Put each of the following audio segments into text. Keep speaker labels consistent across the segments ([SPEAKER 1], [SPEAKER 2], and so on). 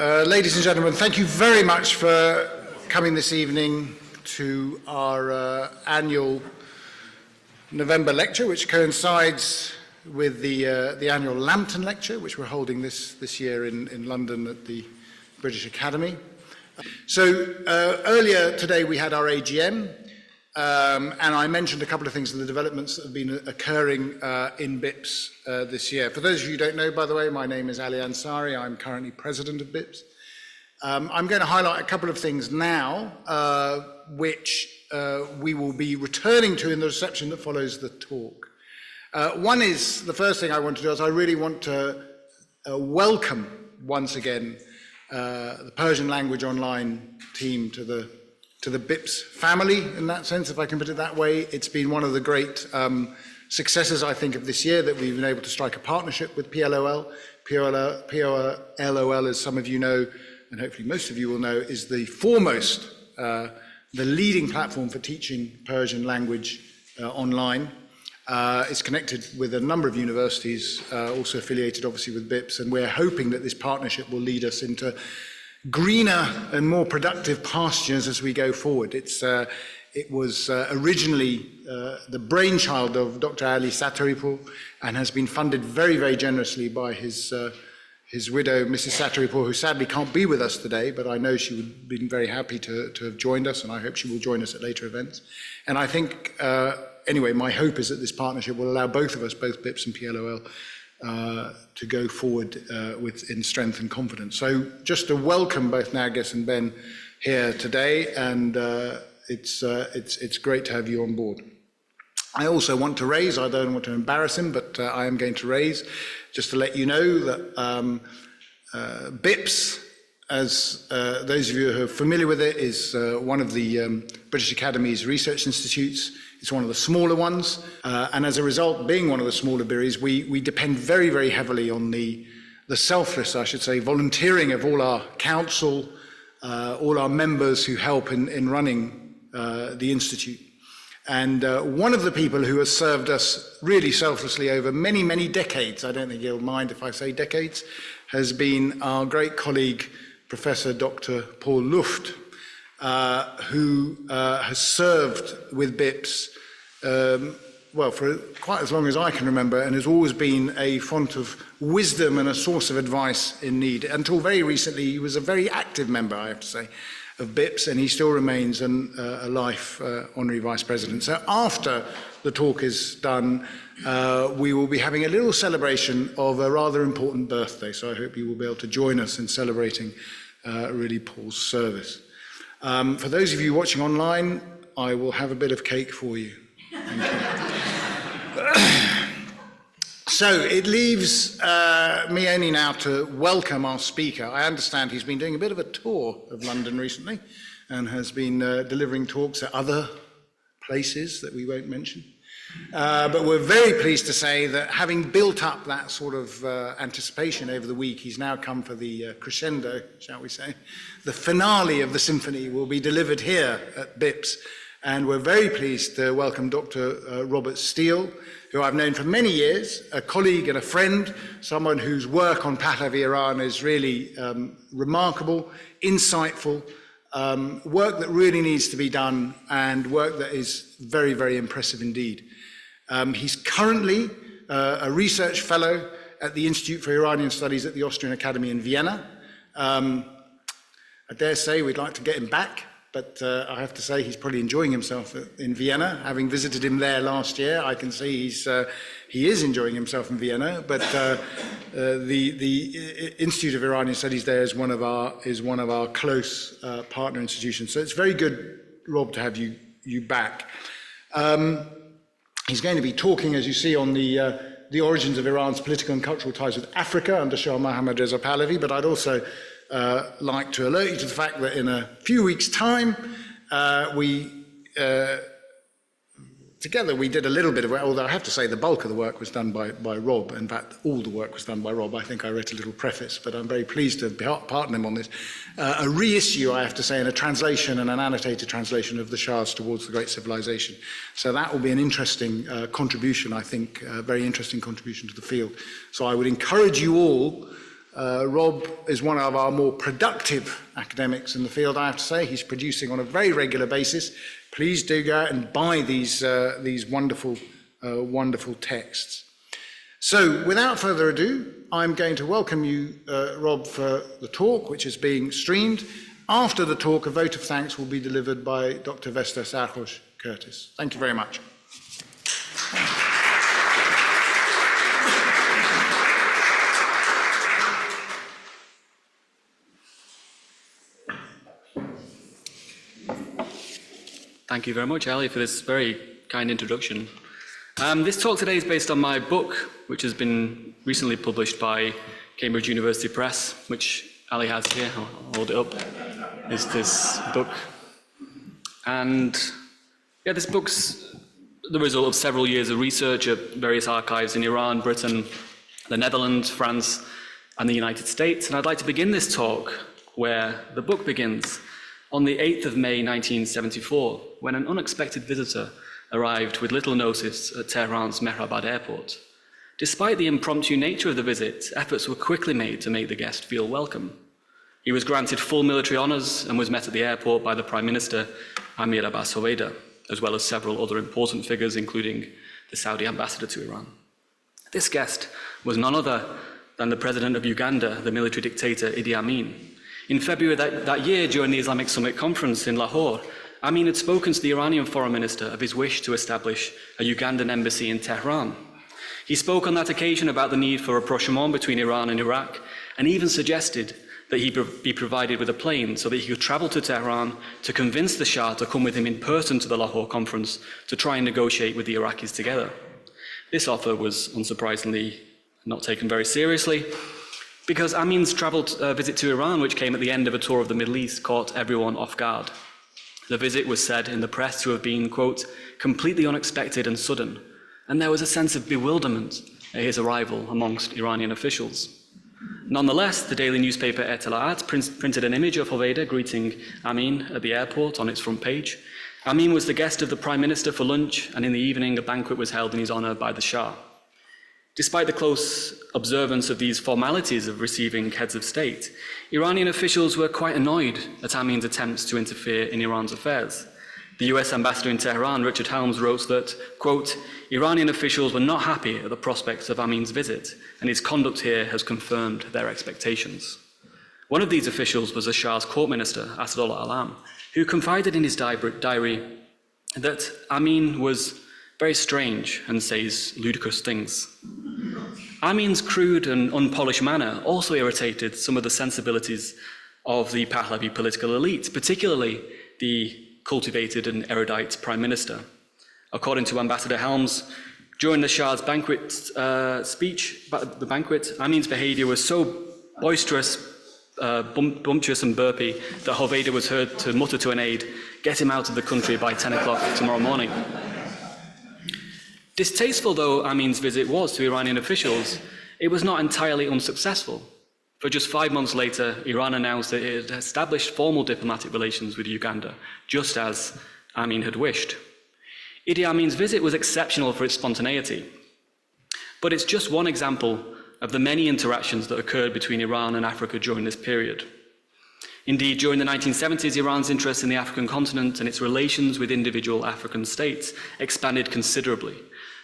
[SPEAKER 1] Ladies and gentlemen, thank you very much for coming this evening to our annual November lecture, which coincides with the annual Lambton lecture, which we're holding this year in London at the British Academy. So earlier today we had our AGM, and I mentioned a couple of things of the developments that have been occurring in BIPS this year. For those of you who don't know, by the way, my name is Ali Ansari. I'm currently president of BIPS. I'm going to highlight a couple of things now, which we will be returning to in the reception that follows the talk. One is, the first thing I want to do is I really want to welcome once again the Persian language online team to the BIPS family, in that sense, if I can put it that way. It's been one of the great successes, I think, of this year that we've been able to strike a partnership with PLOL. PLOL, as some of you know, and hopefully most of you will know, is the foremost, the leading platform for teaching Persian language online. It's connected with a number of universities, also affiliated obviously with BIPS, and we're hoping that this partnership will lead us into greener and more productive pastures as we go forward. It was originally the brainchild of Dr. Ali Sataripour and has been funded very, very generously by his widow, Mrs. Sataripour, who sadly can't be with us today, but I know she would have been very happy to have joined us, and I hope she will join us at later events. And I think, anyway, my hope is that this partnership will allow both of us, both BIPS and PLOL, to go forward in strength and confidence. So just to welcome both Nargis and Ben here today, and it's great to have you on board. I also want to raise, I don't want to embarrass him, but I am going to raise, just to let you know that BIPS, as those of you who are familiar with it, is one of the British Academy's research institutes. It's one of the smaller ones, and as a result, being one of the smaller BIRIs, we depend very, very heavily on the selfless, I should say, volunteering of all our council, all our members who help in running the institute. And one of the people who has served us really selflessly over many, many decades, I don't think you'll mind if I say decades, has been our great colleague, Professor Dr. Paul Luft, who has served with BIPS well, for quite as long as I can remember, and has always been a font of wisdom and a source of advice in need. Until very recently, he was a very active member, I have to say, of BIPS, and he still remains a life honorary vice president. So after the talk is done, we will be having a little celebration of a rather important birthday, so I hope you will be able to join us in celebrating really Paul's service. For those of you watching online, I will have a bit of cake for you. Thank you. So it leaves me only now to welcome our speaker. I understand he's been doing a bit of a tour of London recently and has been delivering talks at other places that we won't mention. But we're very pleased to say that having built up that sort of anticipation over the week, he's now come for the crescendo, shall we say. The finale of the symphony will be delivered here at BIPS. And we're very pleased to welcome Dr. Robert Steele, who I've known for many years, a colleague and a friend, someone whose work on Pahlavi Iran is really remarkable, insightful, work that really needs to be done, and work that is very, very impressive indeed. He's currently a research fellow at the Institute for Iranian Studies at the Austrian Academy in Vienna. I dare say we'd like to get him back, but I have to say he's probably enjoying himself in Vienna. Having visited him there last year, I can see he is enjoying himself in Vienna, but the Institute of Iranian Studies there is one of our close partner institutions. So it's very good, Rob, to have you back. He's going to be talking, as you see, on the origins of Iran's political and cultural ties with Africa under Shah Mohammad Reza Pahlavi, but I'd also like to alert you to the fact that in a few weeks' time, together we did a little bit of work, although I have to say the bulk of the work was done by Rob. In fact, all the work was done by Rob. I think I wrote a little preface, but I'm very pleased to partner him on this. A reissue, I have to say, in a translation and an annotated translation of the Shahs Towards the Great Civilization. So that will be an interesting contribution, I think, a very interesting contribution to the field. So I would encourage you all Rob is one of our more productive academics in the field, I have to say. He's producing on a very regular basis. Please do go out and buy these wonderful, wonderful texts. So, without further ado, I'm going to welcome you, Rob, for the talk, which is being streamed. After the talk, a vote of thanks will be delivered by Dr. Vesta Sarkos-Curtis. Thank you very much.
[SPEAKER 2] Thank you very much, Ali, for this very kind introduction. This talk today is based on my book, which has been recently published by Cambridge University Press, which Ali has here. I'll hold it up. Is this book. And yeah, this book's the result of several years of research at various archives in Iran, Britain, the Netherlands, France, and the United States. And I'd like to begin this talk where the book begins, on the 8th of May 1974, when an unexpected visitor arrived with little notice at Tehran's Mehrabad airport. Despite the impromptu nature of the visit, efforts were quickly made to make the guest feel welcome. He was granted full military honours and was met at the airport by the Prime Minister, Amir Abbas Hoveyda, as well as several other important figures, including the Saudi ambassador to Iran. This guest was none other than the president of Uganda, the military dictator Idi Amin. In February that year, during the Islamic Summit Conference in Lahore, Amin had spoken to the Iranian foreign minister of his wish to establish a Ugandan embassy in Tehran. He spoke on that occasion about the need for rapprochement between Iran and Iraq, and even suggested that he be provided with a plane so that he could travel to Tehran to convince the Shah to come with him in person to the Lahore conference to try and negotiate with the Iraqis together. This offer was unsurprisingly not taken very seriously, because Amin's travelled visit to Iran, which came at the end of a tour of the Middle East, caught everyone off guard. The visit was said in the press to have been, quote, completely unexpected and sudden, and there was a sense of bewilderment at his arrival amongst Iranian officials. Nonetheless, the daily newspaper Etela'at printed an image of Hoveyda greeting Amin at the airport on its front page. Amin was the guest of the Prime Minister for lunch, and in the evening a banquet was held in his honour by the Shah. Despite the close observance of these formalities of receiving heads of state, Iranian officials were quite annoyed at Amin's attempts to interfere in Iran's affairs. The US ambassador in Tehran, Richard Helms, wrote that, quote, Iranian officials were not happy at the prospects of Amin's visit, and his conduct here has confirmed their expectations. One of these officials was the Shah's court minister, Asadullah Alam, who confided in his diary that Amin was very strange and says ludicrous things. Amin's crude and unpolished manner also irritated some of the sensibilities of the Pahlavi political elite, particularly the cultivated and erudite Prime Minister. According to Ambassador Helms, during the Shah's speech, Amin's behaviour was so boisterous, bumptious and burpy that Hoveyda was heard to mutter to an aide, "Get him out of the country by 10 o'clock tomorrow morning." Distasteful though Amin's visit was to Iranian officials, it was not entirely unsuccessful. For just 5 months later, Iran announced that it had established formal diplomatic relations with Uganda, just as Amin had wished. Idi Amin's visit was exceptional for its spontaneity, but it's just one example of the many interactions that occurred between Iran and Africa during this period. Indeed, during the 1970s, Iran's interest in the African continent and its relations with individual African states expanded considerably.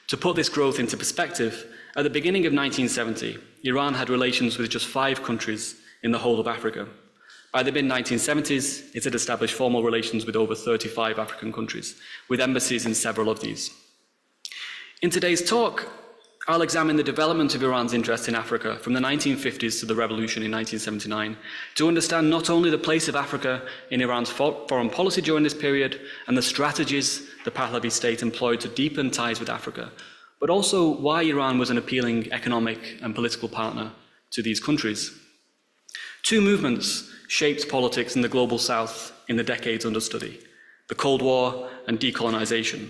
[SPEAKER 2] To put this growth into perspective, at the beginning of 1970, Iran had relations with just 5 countries in the whole of Africa. By the mid-1970s, it had established formal relations with over 35 African countries, with embassies in several of these. In today's talk, I'll examine the development of Iran's interest in Africa from the 1950s to the revolution in 1979 to understand not only the place of Africa in Iran's foreign policy during this period and the strategies the Pahlavi state employed to deepen ties with Africa, but also why Iran was an appealing economic and political partner to these countries. 2 movements shaped politics in the global south in the decades under study: the Cold War and decolonisation.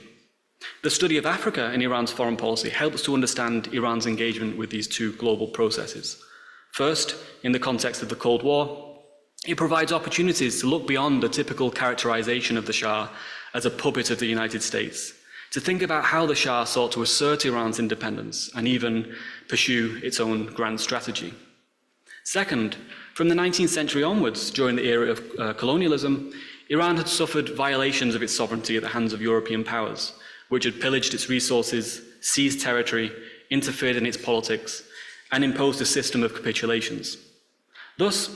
[SPEAKER 2] The study of Africa in Iran's foreign policy helps to understand Iran's engagement with these 2 global processes. First, in the context of the Cold War, it provides opportunities to look beyond the typical characterization of the Shah as a puppet of the United States, to think about how the Shah sought to assert Iran's independence and even pursue its own grand strategy. Second, from the 19th century onwards, during the era of colonialism, Iran had suffered violations of its sovereignty at the hands of European powers, which had pillaged its resources, seized territory, interfered in its politics, and imposed a system of capitulations. Thus,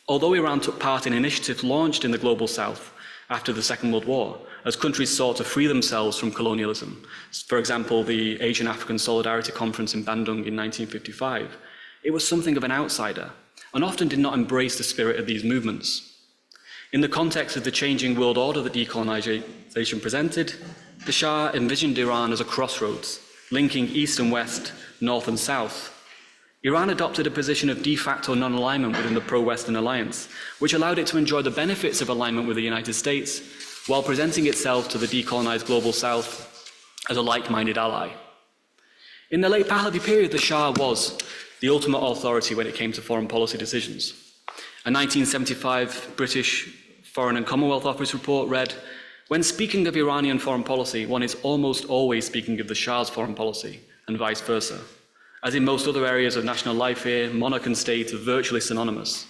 [SPEAKER 2] although Iran took part in initiatives launched in the Global South after the Second World War, as countries sought to free themselves from colonialism, for example, the Asian African Solidarity Conference in Bandung in 1955, it was something of an outsider and often did not embrace the spirit of these movements. In the context of the changing world order that decolonisation presented, the Shah envisioned Iran as a crossroads, linking East and West, North and South. Iran adopted a position of de facto non-alignment within the pro-Western alliance, which allowed it to enjoy the benefits of alignment with the United States, while presenting itself to the decolonised Global South as a like-minded ally. In the late Pahlavi period, the Shah was the ultimate authority when it came to foreign policy decisions. A 1975 British Foreign and Commonwealth Office report read, "When speaking of Iranian foreign policy, one is almost always speaking of the Shah's foreign policy, and vice versa. As in most other areas of national life here, monarch and state are virtually synonymous,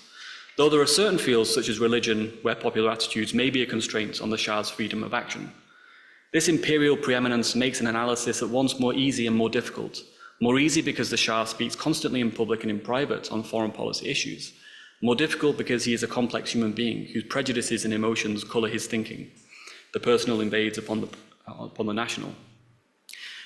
[SPEAKER 2] though there are certain fields, such as religion, where popular attitudes may be a constraint on the Shah's freedom of action. This imperial preeminence makes an analysis at once more easy and more difficult. More easy because the Shah speaks constantly in public and in private on foreign policy issues. More difficult because he is a complex human being whose prejudices and emotions colour his thinking. The personal invades upon the national.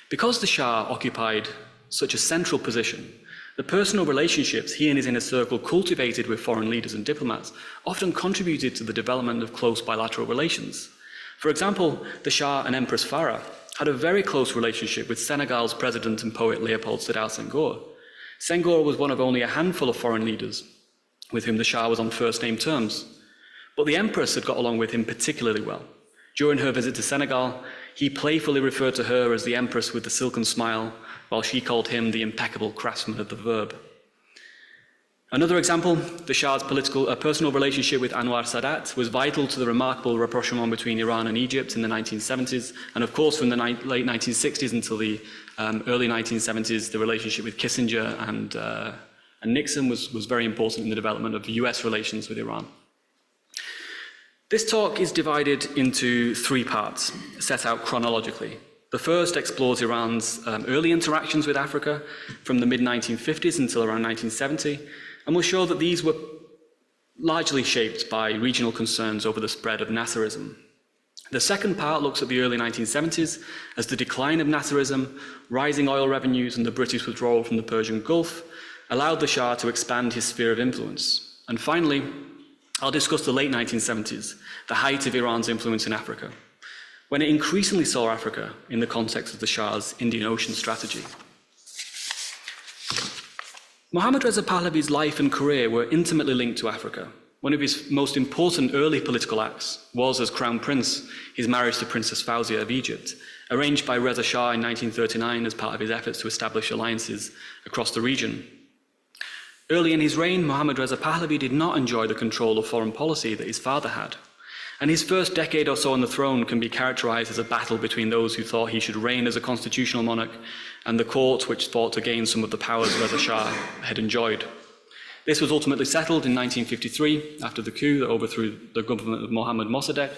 [SPEAKER 2] Because the Shah occupied such a central position, the personal relationships he and his inner circle cultivated with foreign leaders and diplomats often contributed to the development of close bilateral relations. For example, the Shah and Empress Farah had a very close relationship with Senegal's president and poet Léopold Sédar Senghor. Senghor was one of only a handful of foreign leaders with whom the Shah was on first-name terms, but the Empress had got along with him particularly well. During her visit to Senegal, he playfully referred to her as the Empress with the silken smile, while she called him the impeccable craftsman of the verb. Another example, the Shah's personal relationship with Anwar Sadat was vital to the remarkable rapprochement between Iran and Egypt in the 1970s, and of course from the late 1960s until the early 1970s, the relationship with Kissinger and Nixon was very important in the development of US relations with Iran. This talk is divided into three parts, set out chronologically. The first explores Iran's early interactions with Africa from the mid-1950s until around 1970, and will show that these were largely shaped by regional concerns over the spread of Nasserism. The second part looks at the early 1970s as the decline of Nasserism, rising oil revenues, and the British withdrawal from the Persian Gulf allowed the Shah to expand his sphere of influence. And finally, I'll discuss the late 1970s, the height of Iran's influence in Africa, when it increasingly saw Africa in the context of the Shah's Indian Ocean strategy. Mohammad Reza Pahlavi's life and career were intimately linked to Africa. One of his most important early political acts was, as Crown Prince, his marriage to Princess Fawzia of Egypt, arranged by Reza Shah in 1939 as part of his efforts to establish alliances across the region. Early in his reign, Mohammad Reza Pahlavi did not enjoy the control of foreign policy that his father had, and his first decade or so on the throne can be characterized as a battle between those who thought he should reign as a constitutional monarch and the court which fought to gain some of the powers Reza Shah had enjoyed. This was ultimately settled in 1953 after the coup that overthrew the government of Mohammad Mossadegh,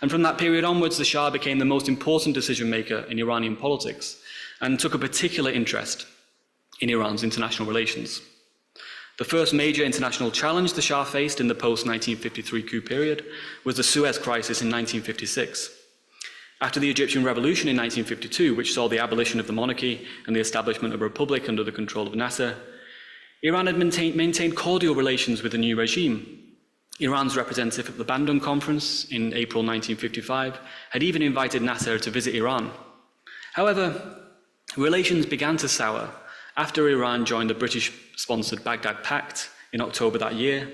[SPEAKER 2] and from that period onwards, the Shah became the most important decision maker in Iranian politics and took a particular interest in Iran's international relations. The first major international challenge the Shah faced in the post-1953 coup period was the Suez Crisis in 1956. After the Egyptian Revolution in 1952, which saw the abolition of the monarchy and the establishment of a republic under the control of Nasser, Iran had maintained cordial relations with the new regime. Iran's representative at the Bandung Conference in April 1955 had even invited Nasser to visit Iran. However, relations began to sour after Iran joined the British-sponsored Baghdad Pact in October that year.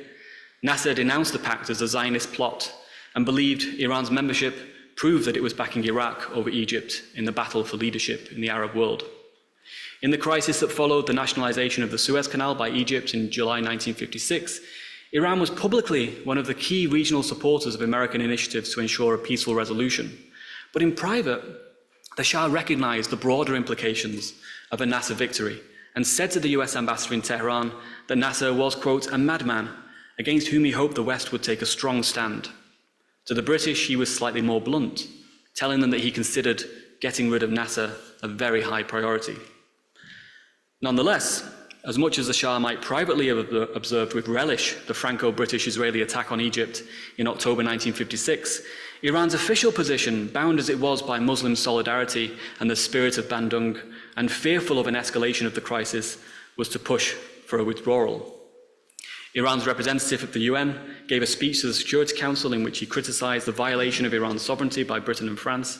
[SPEAKER 2] Nasser denounced the pact as a Zionist plot and believed Iran's membership proved that it was backing Iraq over Egypt in the battle for leadership in the Arab world. In the crisis that followed the nationalization of the Suez Canal by Egypt in July 1956, Iran was publicly one of the key regional supporters of American initiatives to ensure a peaceful resolution. But in private, the Shah recognized the broader implications of a Nasser victory and said to the US ambassador in Tehran that Nasser was, quote, a madman against whom he hoped the West would take a strong stand. To the British, he was slightly more blunt, telling them that he considered getting rid of Nasser a very high priority. Nonetheless, as much as the Shah might privately have observed with relish the Franco-British-Israeli attack on Egypt in October 1956, Iran's official position, bound as it was by Muslim solidarity and the spirit of Bandung, and fearful of an escalation of the crisis, was to push for a withdrawal. Iran's representative at the UN gave a speech to the Security Council in which he criticised the violation of Iran's sovereignty by Britain and France,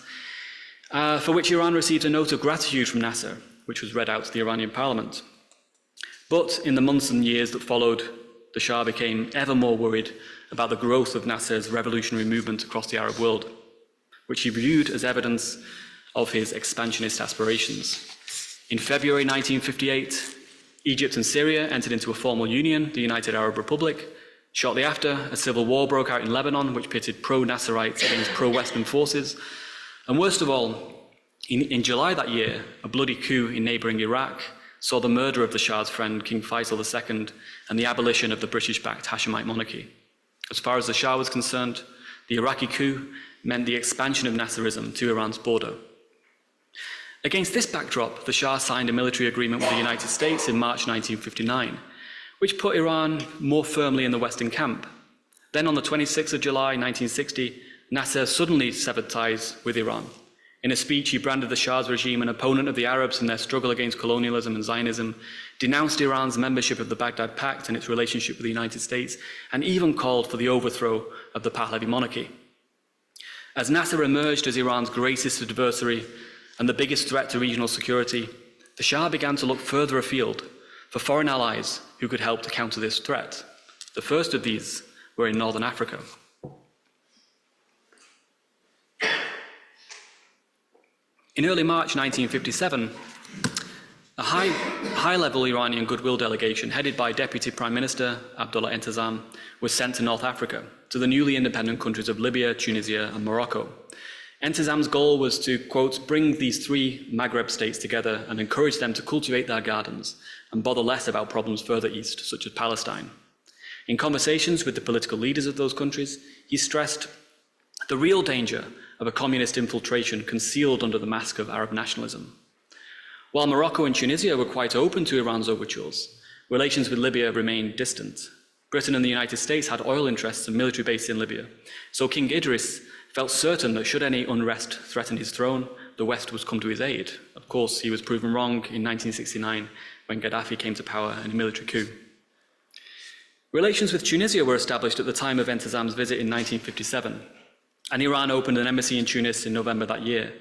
[SPEAKER 2] for which Iran received a note of gratitude from Nasser, which was read out to the Iranian parliament. But in the months and years that followed, the Shah became ever more worried about the growth of Nasser's revolutionary movement across the Arab world, which he viewed as evidence of his expansionist aspirations. In February 1958, Egypt and Syria entered into a formal union, the United Arab Republic. Shortly after, a civil war broke out in Lebanon, which pitted pro-Nasserites against pro-Western forces. And worst of all, in July that year, a bloody coup in neighbouring Iraq saw the murder of the Shah's friend, King Faisal II, and the abolition of the British-backed Hashemite monarchy. As far as the Shah was concerned, the Iraqi coup meant the expansion of Nasserism to Iran's border. Against this backdrop, the Shah signed a military agreement with the United States in March 1959, which put Iran more firmly in the Western camp. Then on the 26th of July 1960, Nasser suddenly severed ties with Iran. In a speech, he branded the Shah's regime an opponent of the Arabs in their struggle against colonialism and Zionism, denounced Iran's membership of the Baghdad Pact and its relationship with the United States, and even called for the overthrow of the Pahlavi monarchy. As Nasser emerged as Iran's greatest adversary and the biggest threat to regional security, the Shah began to look further afield for foreign allies who could help to counter this threat. The first of these were in Northern Africa. In early March 1957, a high-level Iranian goodwill delegation headed by Deputy Prime Minister Abdullah Entezam was sent to North Africa, to the newly independent countries of Libya, Tunisia, and Morocco. Entezam's goal was to, quote, bring these three Maghreb states together and encourage them to cultivate their gardens and bother less about problems further east, such as Palestine. In conversations with the political leaders of those countries, he stressed the real danger of a communist infiltration concealed under the mask of Arab nationalism. While Morocco and Tunisia were quite open to Iran's overtures, relations with Libya remained distant. Britain and the United States had oil interests and military bases in Libya, so King Idris felt certain that should any unrest threaten his throne, the West would come to his aid. Of course, he was proven wrong in 1969 when Gaddafi came to power in a military coup. Relations with Tunisia were established at the time of Entezam's visit in 1957, and Iran opened an embassy in Tunis in November that year.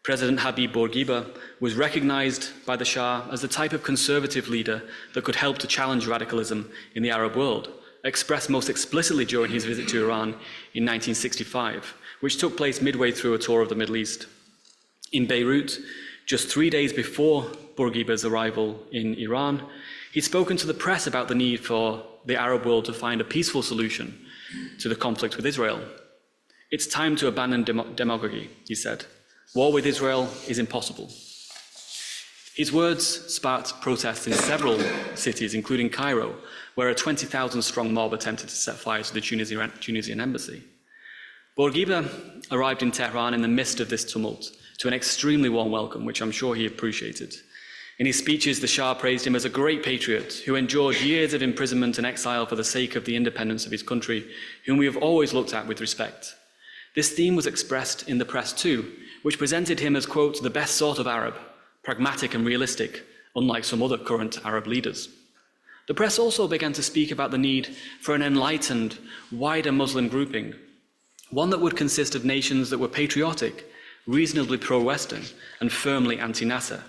[SPEAKER 2] President Habib Bourguiba was recognized by the Shah as the type of conservative leader that could help to challenge radicalism in the Arab world, expressed most explicitly during his visit to Iran in 1965, which took place midway through a tour of the Middle East. In Beirut, just 3 days before Bourguiba's arrival in Iran, he'd spoken to the press about the need for the Arab world to find a peaceful solution to the conflict with Israel. It's time to abandon demagogy, he said. War with Israel is impossible. His words sparked protests in several cities, including Cairo, where a 20,000-strong mob attempted to set fire to the Tunisian embassy. Bourguiba arrived in Tehran in the midst of this tumult to an extremely warm welcome, which I'm sure he appreciated. In his speeches, the Shah praised him as a great patriot who endured years of imprisonment and exile for the sake of the independence of his country, whom we have always looked at with respect. This theme was expressed in the press too, which presented him as, quote, the best sort of Arab, pragmatic and realistic, unlike some other current Arab leaders. The press also began to speak about the need for an enlightened, wider Muslim grouping, one that would consist of nations that were patriotic, reasonably pro-Western, and firmly anti-Nasser.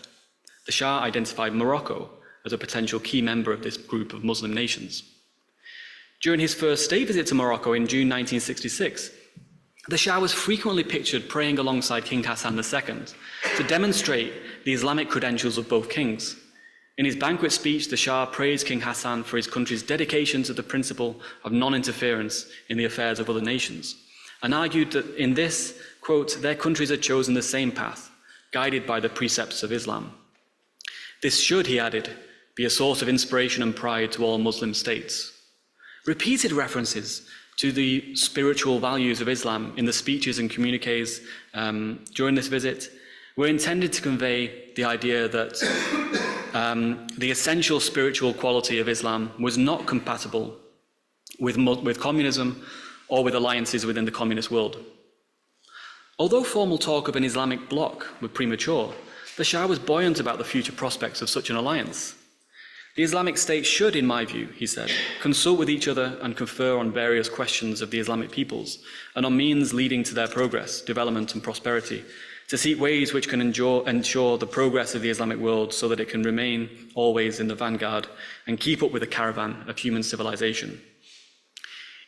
[SPEAKER 2] The Shah identified Morocco as a potential key member of this group of Muslim nations. During his first state visit to Morocco in June 1966, the Shah was frequently pictured praying alongside King Hassan II to demonstrate the Islamic credentials of both kings. In his banquet speech, the Shah praised King Hassan for his country's dedication to the principle of non-interference in the affairs of other nations, and argued that in this, quote, their countries had chosen the same path, guided by the precepts of Islam. This should, he added, be a source of inspiration and pride to all Muslim states. Repeated references to the spiritual values of Islam in the speeches and communiques during this visit were intended to convey the idea that the essential spiritual quality of Islam was not compatible with communism or with alliances within the communist world. Although formal talk of an Islamic bloc were premature, the Shah was buoyant about the future prospects of such an alliance. The Islamic State should, in my view, he said, consult with each other and confer on various questions of the Islamic peoples and on means leading to their progress, development and prosperity, to seek ways which can ensure the progress of the Islamic world so that it can remain always in the vanguard and keep up with the caravan of human civilization.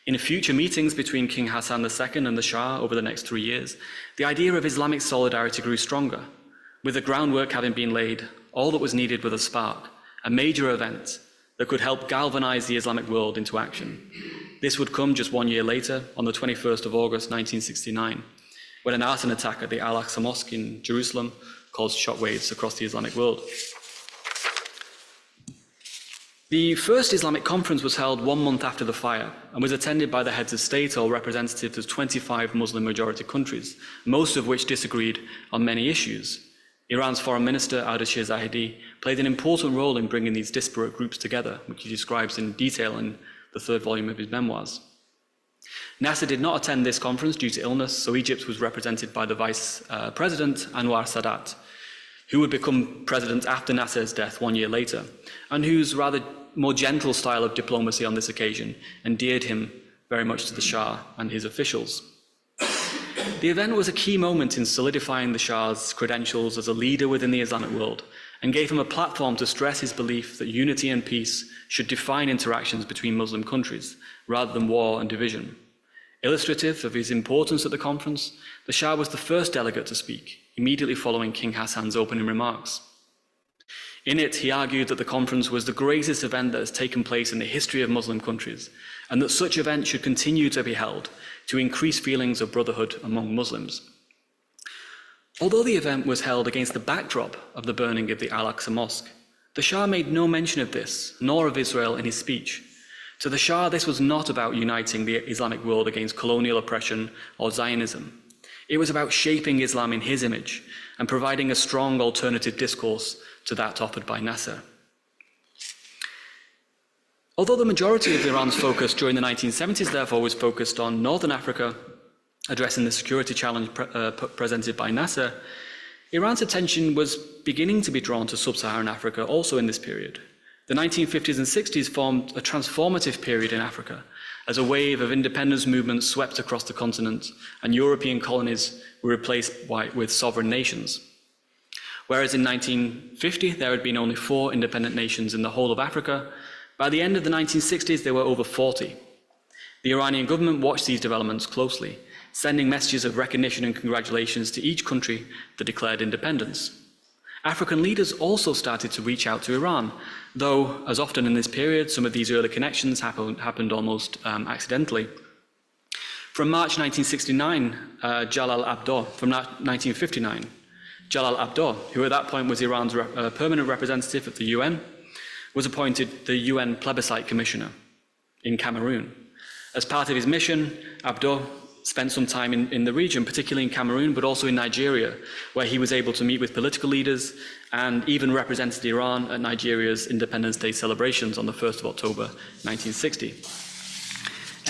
[SPEAKER 2] In future meetings between King Hassan II and the Shah over the next 3 years, the idea of Islamic solidarity grew stronger. With the groundwork having been laid, all that was needed was a spark, a major event that could help galvanize the Islamic world into action. This would come just 1 year later, on the 21st of August 1969, when an arson attack at the Al-Aqsa Mosque in Jerusalem caused shockwaves across the Islamic world. The first Islamic conference was held 1 month after the fire and was attended by the heads of state or representatives of 25 Muslim-majority countries, most of which disagreed on many issues. Iran's foreign minister, Ardashir Zahedi, played an important role in bringing these disparate groups together, which he describes in detail in the 3rd volume of his memoirs. Nasser did not attend this conference due to illness, so Egypt was represented by the vice president, Anwar Sadat, who would become president after Nasser's death 1 year later, and whose rather more gentle style of diplomacy on this occasion endeared him very much to the Shah and his officials. The event was a key moment in solidifying the Shah's credentials as a leader within the Islamic world and gave him a platform to stress his belief that unity and peace should define interactions between Muslim countries rather than war and division. Illustrative of his importance at the conference, the Shah was the first delegate to speak, immediately following King Hassan's opening remarks. In it, he argued that the conference was the greatest event that has taken place in the history of Muslim countries, and that such events should continue to be held to increase feelings of brotherhood among Muslims. Although the event was held against the backdrop of the burning of the Al-Aqsa Mosque, the Shah made no mention of this, nor of Israel in his speech. To the Shah, this was not about uniting the Islamic world against colonial oppression or Zionism. It was about shaping Islam in his image and providing a strong alternative discourse to that offered by Nasser. Although the majority of Iran's focus during the 1970s, therefore, was focused on Northern Africa, addressing the security challenge presented by Nasser, Iran's attention was beginning to be drawn to sub-Saharan Africa also in this period. The 1950s and 60s formed a transformative period in Africa, as a wave of independence movements swept across the continent and European colonies were replaced with sovereign nations. Whereas in 1950, there had been only 4 independent nations in the whole of Africa, by the end of the 1960s, there were over 40. The Iranian government watched these developments closely, sending messages of recognition and congratulations to each country that declared independence. African leaders also started to reach out to Iran, though, as often in this period, some of these early connections happened almost accidentally. From March 1969, Jalal Abdo, who at that point was Iran's permanent representative at the UN, was appointed the UN plebiscite commissioner in Cameroon. As part of his mission, Abdo spent some time in the region, particularly in Cameroon, but also in Nigeria, where he was able to meet with political leaders and even represented Iran at Nigeria's Independence Day celebrations on the 1st of October 1960.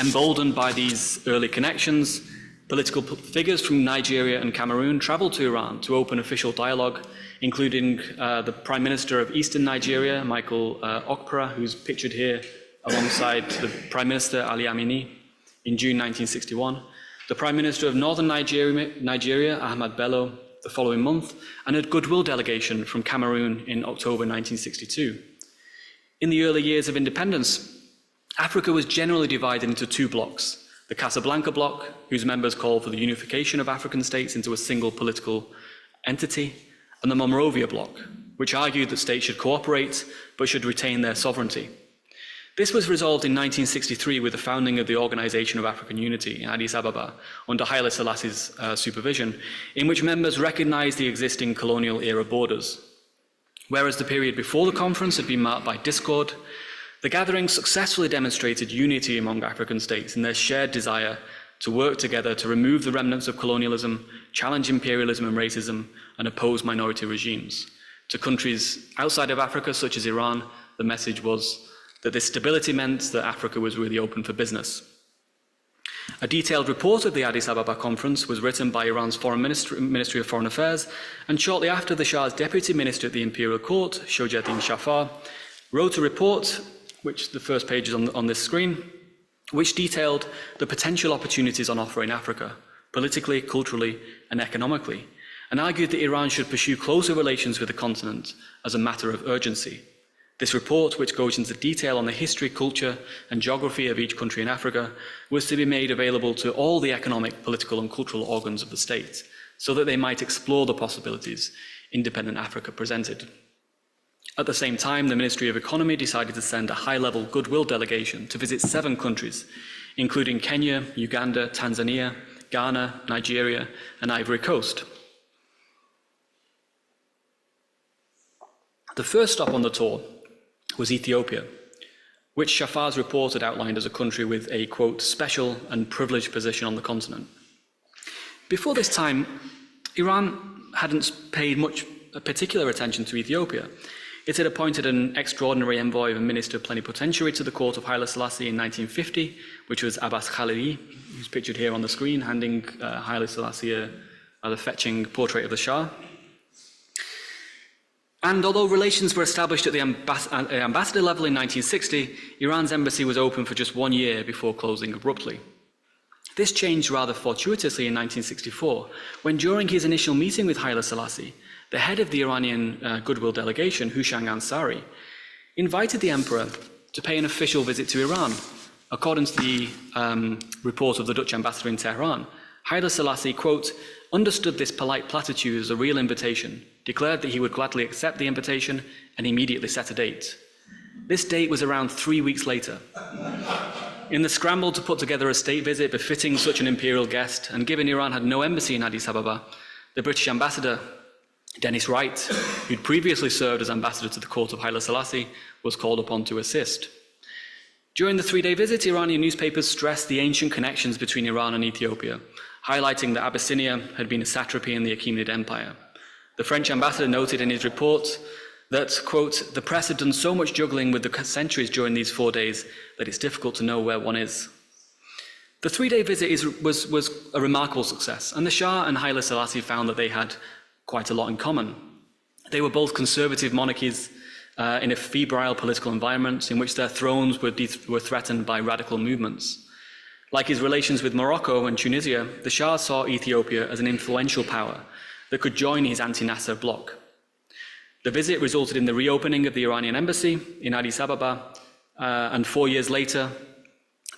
[SPEAKER 2] Emboldened by these early connections, political figures from Nigeria and Cameroon traveled to Iran to open official dialogue, including the Prime Minister of Eastern Nigeria, Michael Okpara, who's pictured here alongside the Prime Minister Ali Amini in June 1961, the Prime Minister of Northern Nigeria, Ahmad Bello, the following month, and a goodwill delegation from Cameroon in October 1962. In the early years of independence, Africa was generally divided into 2 blocks: the Casablanca bloc, whose members called for the unification of African states into a single political entity, and the Monrovia bloc, which argued that states should cooperate but should retain their sovereignty. This was resolved in 1963 with the founding of the Organization of African Unity in Addis Ababa under Haile Selassie's supervision, in which members recognized the existing colonial era borders. Whereas the period before the conference had been marked by discord, the gathering successfully demonstrated unity among African states in their shared desire to work together to remove the remnants of colonialism, challenge imperialism and racism, and oppose minority regimes. To countries outside of Africa, such as Iran, the message was that this stability meant that Africa was really open for business. A detailed report of the Addis Ababa conference was written by Iran's Ministry of Foreign Affairs, and shortly after, the Shah's deputy minister at the imperial court, Shojaddin Shafar, wrote a report, which the first page is on this screen, which detailed the potential opportunities on offer in Africa, politically, culturally, and economically, and argued that Iran should pursue closer relations with the continent as a matter of urgency. This report, which goes into detail on the history, culture, and geography of each country in Africa, was to be made available to all the economic, political, and cultural organs of the state, so that they might explore the possibilities independent Africa presented. At the same time, the Ministry of Economy decided to send a high-level goodwill delegation to visit 7 countries, including Kenya, Uganda, Tanzania, Ghana, Nigeria, and Ivory Coast. The first stop on the tour was Ethiopia, which Shafar's report had outlined as a country with a, quote, special and privileged position on the continent. Before this time, Iran hadn't paid much particular attention to Ethiopia. It had appointed an extraordinary envoy and minister plenipotentiary to the court of Haile Selassie in 1950, which was Abbas Khalidi, who's pictured here on the screen, handing Haile Selassie a rather fetching portrait of the Shah. And although relations were established at the ambassador level in 1960, Iran's embassy was open for just 1 year before closing abruptly. This changed rather fortuitously in 1964, when during his initial meeting with Haile Selassie, the head of the Iranian goodwill delegation, Hushang Ansari, invited the emperor to pay an official visit to Iran. According to the report of the Dutch ambassador in Tehran, Haile Selassie, quote, understood this polite platitude as a real invitation, declared that he would gladly accept the invitation, and immediately set a date. This date was around 3 weeks later. In the scramble to put together a state visit befitting such an imperial guest, and given Iran had no embassy in Addis Ababa, the British ambassador, Dennis Wright, who'd previously served as ambassador to the court of Haile Selassie, was called upon to assist. During the 3-day visit, Iranian newspapers stressed the ancient connections between Iran and Ethiopia, highlighting that Abyssinia had been a satrapy in the Achaemenid Empire. The French ambassador noted in his report that, quote, the press had done so much juggling with the centuries during these 4 days that it's difficult to know where one is. The 3-day visit was a remarkable success, and the Shah and Haile Selassie found that they had quite a lot in common. They were both conservative monarchies in a febrile political environment in which their thrones were threatened by radical movements. Like his relations with Morocco and Tunisia, the Shah saw Ethiopia as an influential power that could join his anti-Nasser bloc. The visit resulted in the reopening of the Iranian embassy in Addis Ababa, and 4 years later,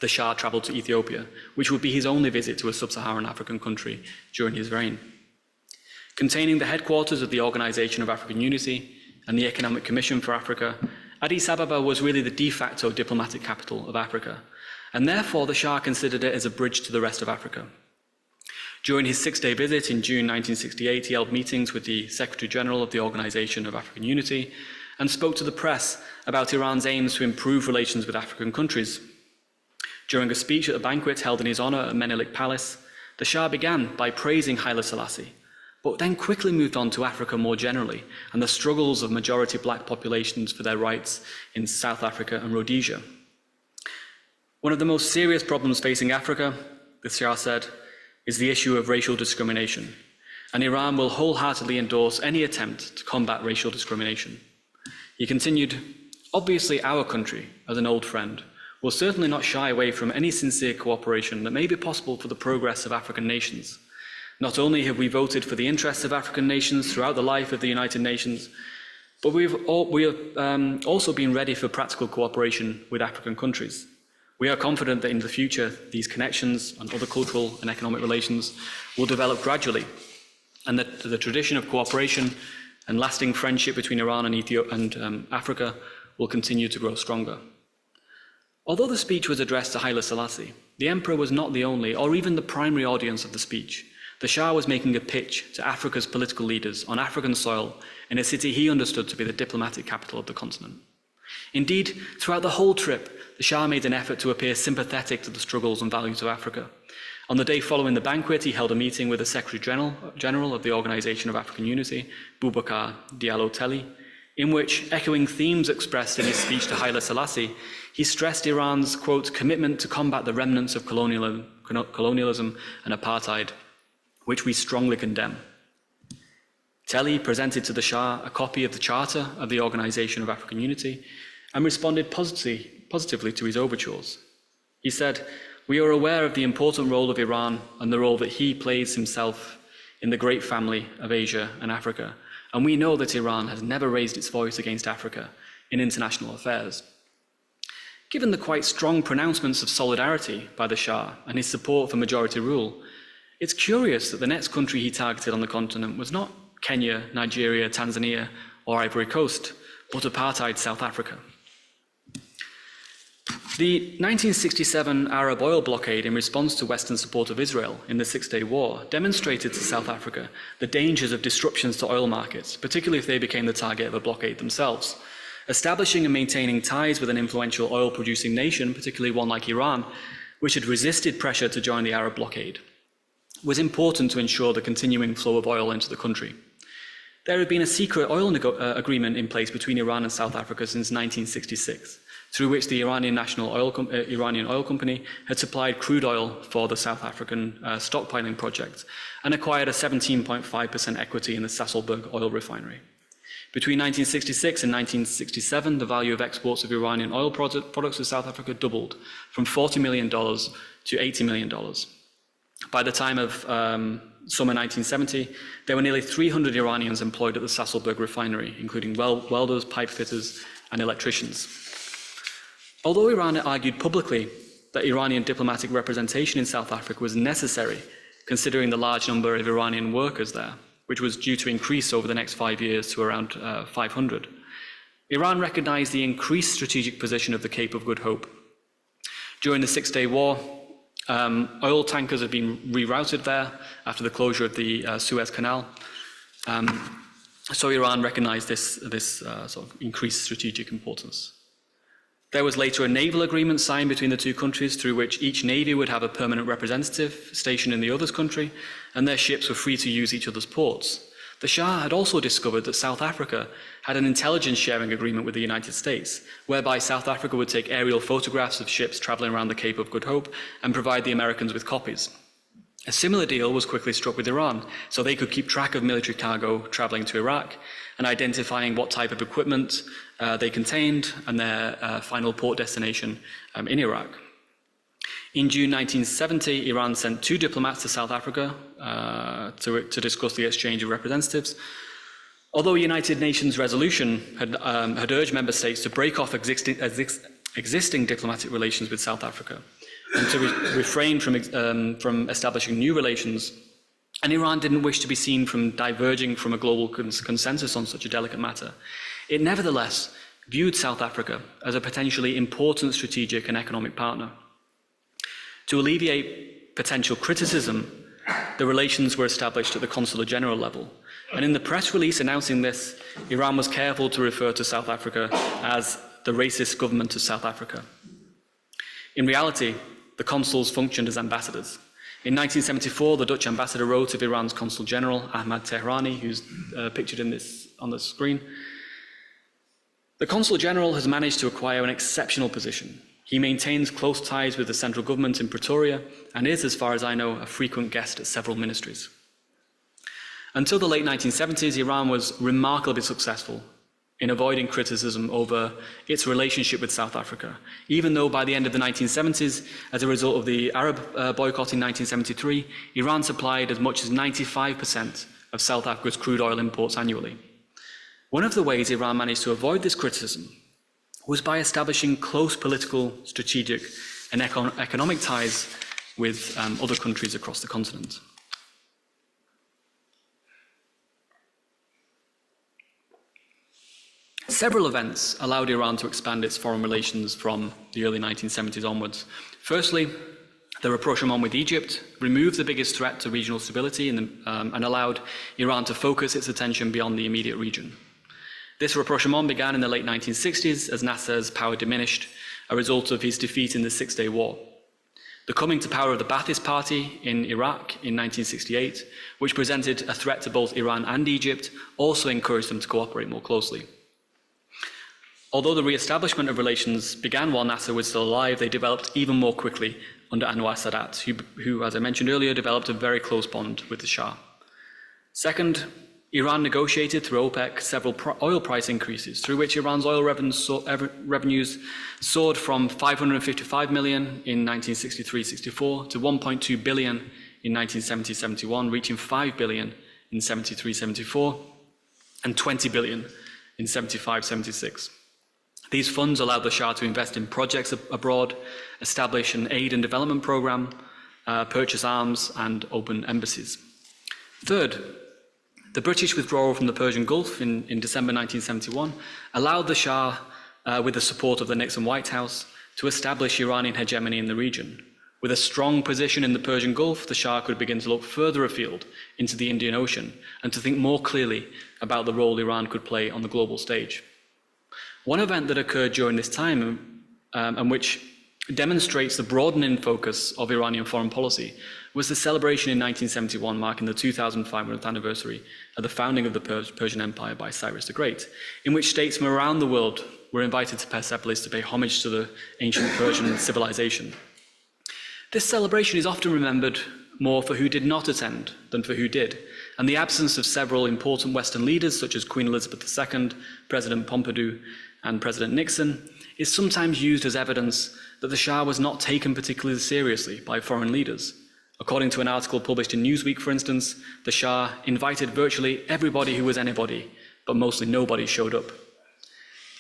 [SPEAKER 2] the Shah travelled to Ethiopia, which would be his only visit to a sub-Saharan African country during his reign. Containing the headquarters of the Organization of African Unity and the Economic Commission for Africa, Addis Ababa was really the de facto diplomatic capital of Africa, and therefore the Shah considered it as a bridge to the rest of Africa. During his 6-day visit in June 1968, he held meetings with the Secretary General of the Organization of African Unity and spoke to the press about Iran's aims to improve relations with African countries. During a speech at a banquet held in his honor at Menelik Palace, the Shah began by praising Haile Selassie, but then quickly moved on to Africa more generally and the struggles of majority black populations for their rights in South Africa and Rhodesia. One of the most serious problems facing Africa, the Shah said, is the issue of racial discrimination, and Iran will wholeheartedly endorse any attempt to combat racial discrimination. He continued, obviously our country, as an old friend, will certainly not shy away from any sincere cooperation that may be possible for the progress of African nations. Not only have we voted for the interests of African nations throughout the life of the United Nations, but we have also been ready for practical cooperation with African countries. We are confident that in the future, these connections and other cultural and economic relations will develop gradually, and that the tradition of cooperation and lasting friendship between Iran and Ethiopia and Africa will continue to grow stronger. Although the speech was addressed to Haile Selassie, the emperor was not the only or even the primary audience of the speech. the Shah was making a pitch to Africa's political leaders on African soil in a city he understood to be the diplomatic capital of the continent. Indeed, throughout the whole trip, the Shah made an effort to appear sympathetic to the struggles and values of Africa. On the day following the banquet, he held a meeting with the Secretary General of the Organization of African Unity, Boubacar Diallo Telly, in which, echoing themes expressed in his speech to Haile Selassie, he stressed Iran's, quote, commitment to combat the remnants of colonialism and apartheid, which we strongly condemn. Telly presented to the Shah a copy of the Charter of the Organization of African Unity and responded positively to his overtures. He said, "We are aware of the important role of Iran and the role that he plays himself in the great family of Asia and Africa, and we know that Iran has never raised its voice against Africa in international affairs." Given the quite strong pronouncements of solidarity by the Shah and his support for majority rule, it's curious that the next country he targeted on the continent was not Kenya, Nigeria, Tanzania, or Ivory Coast, but apartheid South Africa. The 1967 Arab oil blockade in response to Western support of Israel in the Six-Day War demonstrated to South Africa the dangers of disruptions to oil markets, particularly if they became the target of a blockade themselves. Establishing and maintaining ties with an influential oil-producing nation, particularly one like Iran, which had resisted pressure to join the Arab blockade, was important to ensure the continuing flow of oil into the country. There had been a secret oil agreement in place between Iran and South Africa since 1966, through which the Iranian Iranian Oil Company had supplied crude oil for the South African stockpiling project and acquired a 17.5% equity in the Sasolburg oil refinery. Between 1966 and 1967, the value of exports of Iranian oil products to South Africa doubled from $40 million to $80 million. By the time of summer 1970, there were nearly 300 Iranians employed at the Sasolburg refinery, including welders, pipe fitters, and electricians. Although Iran argued publicly that Iranian diplomatic representation in South Africa was necessary, considering the large number of Iranian workers there, which was due to increase over the next 5 years to around 500, Iran recognized the increased strategic position of the Cape of Good Hope. During the Six-Day War, oil tankers had been rerouted there after the closure of the Suez Canal. So Iran recognized this sort of increased strategic importance. There was later a naval agreement signed between the two countries through which each navy would have a permanent representative stationed in the other's country, and their ships were free to use each other's ports. The Shah had also discovered that South Africa had an intelligence sharing agreement with the United States, whereby South Africa would take aerial photographs of ships traveling around the Cape of Good Hope and provide the Americans with copies. A similar deal was quickly struck with Iran, so they could keep track of military cargo traveling to Iraq and identifying what type of equipment they contained and their final port destination in Iraq. In June 1970, Iran sent 2 diplomats to South Africa to discuss the exchange of representatives. Although a United Nations resolution had urged member states to break off existing diplomatic relations with South Africa and to refrain from establishing new relations, and Iran didn't wish to be seen from diverging from a global consensus on such a delicate matter, it nevertheless viewed South Africa as a potentially important strategic and economic partner. To alleviate potential criticism, the relations were established at the Consular General level, and in the press release announcing this, Iran was careful to refer to South Africa as the racist government of South Africa. In reality, the consuls functioned as ambassadors. In 1974, the Dutch ambassador wrote of Iran's Consul General, Ahmad Tehrani, who's pictured on the screen, "The Consul General has managed to acquire an exceptional position. He maintains close ties with the central government in Pretoria and is, as far as I know, a frequent guest at several ministries." Until the late 1970s, Iran was remarkably successful in avoiding criticism over its relationship with South Africa, even though by the end of the 1970s, as a result of the Arab boycott in 1973, Iran supplied as much as 95% of South Africa's crude oil imports annually. One of the ways Iran managed to avoid this criticism was by establishing close political, strategic, and economic ties with other countries across the continent. Several events allowed Iran to expand its foreign relations from the early 1970s onwards. Firstly, The rapprochement with Egypt removed the biggest threat to regional stability and allowed Iran to focus its attention beyond the immediate region. This rapprochement began in the late 1960s as Nasser's power diminished, a result of his defeat in the Six-Day War. The coming to power of the Ba'athist Party in Iraq in 1968, which presented a threat to both Iran and Egypt, also encouraged them to cooperate more closely. Although the re-establishment of relations began while Nasser was still alive, they developed even more quickly under Anwar Sadat, who, as I mentioned earlier, developed a very close bond with the Shah. Second, Iran negotiated through OPEC several oil price increases, through which Iran's oil revenues soared from 555 million in 1963-64 to 1.2 billion in 1970-71, reaching 5 billion in 73-74 and 20 billion in 75-76. These funds allowed the Shah to invest in projects abroad, establish an aid and development program, purchase arms, and open embassies. Third, the British withdrawal from the Persian Gulf in December 1971 allowed the Shah, with the support of the Nixon White House, to establish Iranian hegemony in the region. With a strong position in the Persian Gulf, the Shah could begin to look further afield into the Indian Ocean and to think more clearly about the role Iran could play on the global stage. One event that occurred during this time, and which demonstrates the broadening focus of Iranian foreign policy, was the celebration in 1971 marking the 2500th anniversary of the founding of the Persian Empire by Cyrus the Great, in which states from around the world were invited to Persepolis to pay homage to the ancient Persian civilization. This celebration is often remembered more for who did not attend than for who did, and the absence of several important Western leaders such as Queen Elizabeth II, President Pompidou, and President Nixon is sometimes used as evidence that the Shah was not taken particularly seriously by foreign leaders. According to an article published in Newsweek, for instance, the Shah invited virtually everybody who was anybody, but mostly nobody showed up.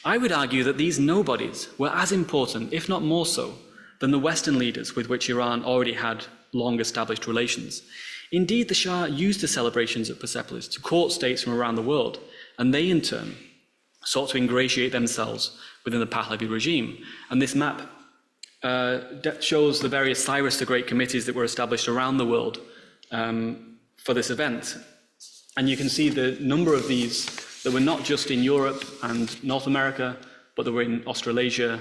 [SPEAKER 2] I would argue that these nobodies were as important, if not more so, than the Western leaders with which Iran already had long-established relations. Indeed, the Shah used the celebrations at Persepolis to court states from around the world, and they in turn sought to ingratiate themselves within the Pahlavi regime. And this map shows the various Cyrus the Great committees that were established around the world for this event. And you can see the number of these that were not just in Europe and North America, but that were in Australasia,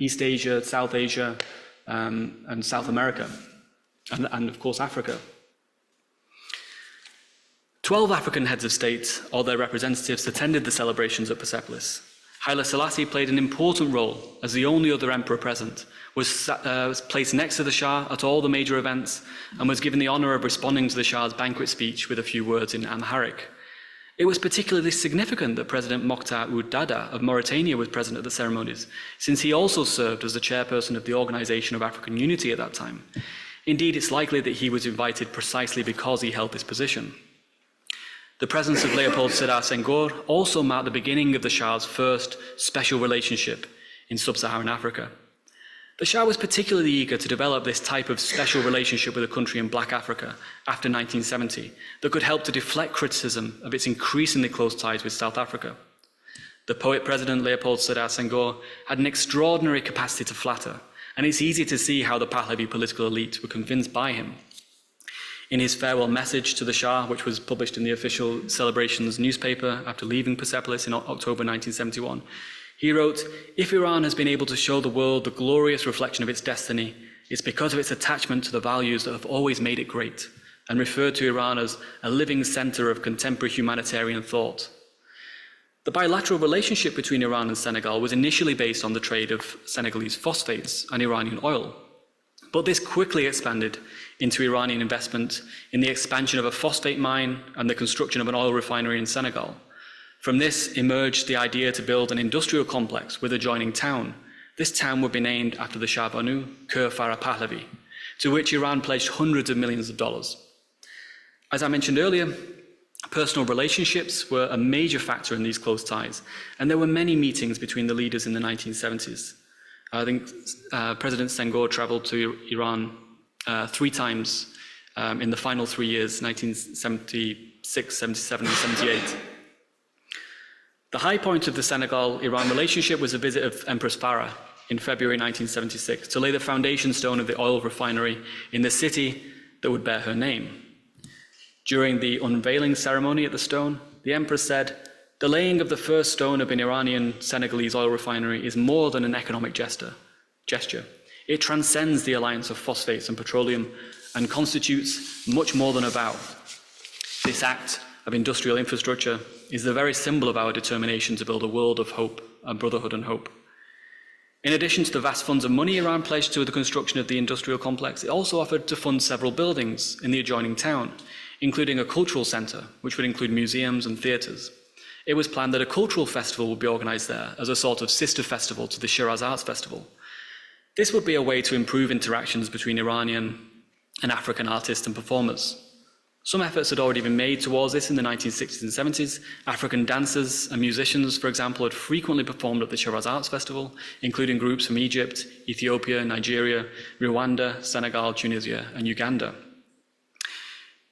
[SPEAKER 2] East Asia, South Asia, and South America, and of course Africa. 12 African heads of state or their representatives attended the celebrations at Persepolis. Haile Selassie played an important role as the only other emperor present, was placed next to the Shah at all the major events, and was given the honor of responding to the Shah's banquet speech with a few words in Amharic. It was particularly significant that President Mokhtar Ould Daddah of Mauritania was present at the ceremonies, since he also served as the chairperson of the Organization of African Unity at that time. Indeed, it's likely that he was invited precisely because he held this position. The presence of Leopold Sedar Senghor also marked the beginning of the Shah's first special relationship in sub-Saharan Africa. The Shah was particularly eager to develop this type of special relationship with a country in Black Africa after 1970 that could help to deflect criticism of its increasingly close ties with South Africa. The poet-president Leopold Sedar Senghor had an extraordinary capacity to flatter, and it's easy to see how the Pahlavi political elite were convinced by him. In his farewell message to the Shah, which was published in the official celebrations newspaper after leaving Persepolis in October 1971, he wrote, "If Iran has been able to show the world the glorious reflection of its destiny, it's because of its attachment to the values that have always made it great," and referred to Iran as a living center of contemporary humanitarian thought. The bilateral relationship between Iran and Senegal was initially based on the trade of Senegalese phosphates and Iranian oil. But this quickly expanded into Iranian investment in the expansion of a phosphate mine and the construction of an oil refinery in Senegal. From this emerged the idea to build an industrial complex with adjoining town. This town would be named after the Shah Banu, Kur Farah Pahlavi, to which Iran pledged hundreds of millions of dollars. As I mentioned earlier, personal relationships were a major factor in these close ties, and there were many meetings between the leaders in the 1970s. I think President Senghor traveled to Iran 3 times in the final 3 years, 1976, 77, and 78. The high point of the Senegal-Iran relationship was a visit of Empress Farah in February 1976 to lay the foundation stone of the oil refinery in the city that would bear her name. During the unveiling ceremony at the stone, the Empress said, "The laying of the first stone of an Iranian Senegalese oil refinery is more than an economic gesture. It transcends the alliance of phosphates and petroleum and constitutes much more than a vow. This act of industrial infrastructure is the very symbol of our determination to build a world of hope, and brotherhood and hope." In addition to the vast funds of money Iran pledged to the construction of the industrial complex, it also offered to fund several buildings in the adjoining town, including a cultural centre, which would include museums and theatres. It was planned that a cultural festival would be organised there as a sort of sister festival to the Shiraz Arts Festival. This would be a way to improve interactions between Iranian and African artists and performers. Some efforts had already been made towards this in the 1960s and 70s. African dancers and musicians, for example, had frequently performed at the Shiraz Arts Festival, including groups from Egypt, Ethiopia, Nigeria, Rwanda, Senegal, Tunisia, and Uganda.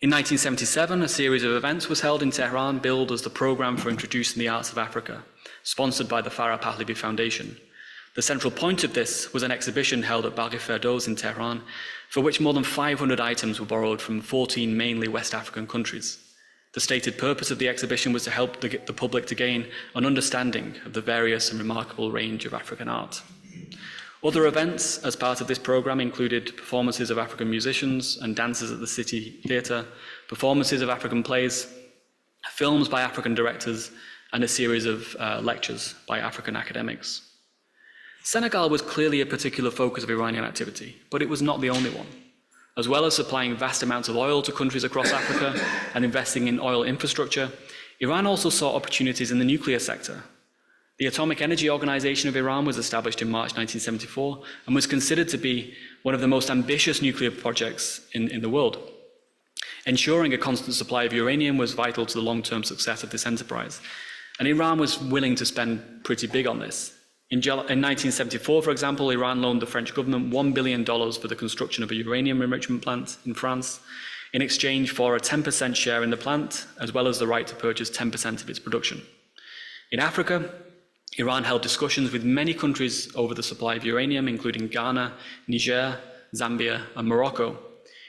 [SPEAKER 2] In 1977, a series of events was held in Tehran, billed as the Programme for Introducing the Arts of Africa, sponsored by the Farah Pahlavi Foundation. The central point of this was an exhibition held at Bagh Ferdoz in Tehran, for which more than 500 items were borrowed from 14 mainly West African countries. The stated purpose of the exhibition was to help the public to gain an understanding of the various and remarkable range of African art. Other events as part of this programme included performances of African musicians and dancers at the City Theatre, performances of African plays, films by African directors, and a series of lectures by African academics. Senegal was clearly a particular focus of Iranian activity, but it was not the only one. As well as supplying vast amounts of oil to countries across Africa and investing in oil infrastructure, Iran also saw opportunities in the nuclear sector. The Atomic Energy Organization of Iran was established in March 1974 and was considered to be one of the most ambitious nuclear projects in the world. Ensuring a constant supply of uranium was vital to the long-term success of this enterprise, and Iran was willing to spend pretty big on this. In 1974, for example, Iran loaned the French government $1 billion for the construction of a uranium enrichment plant in France, in exchange for a 10% share in the plant, as well as the right to purchase 10% of its production. In Africa, Iran held discussions with many countries over the supply of uranium, including Ghana, Niger, Zambia, and Morocco.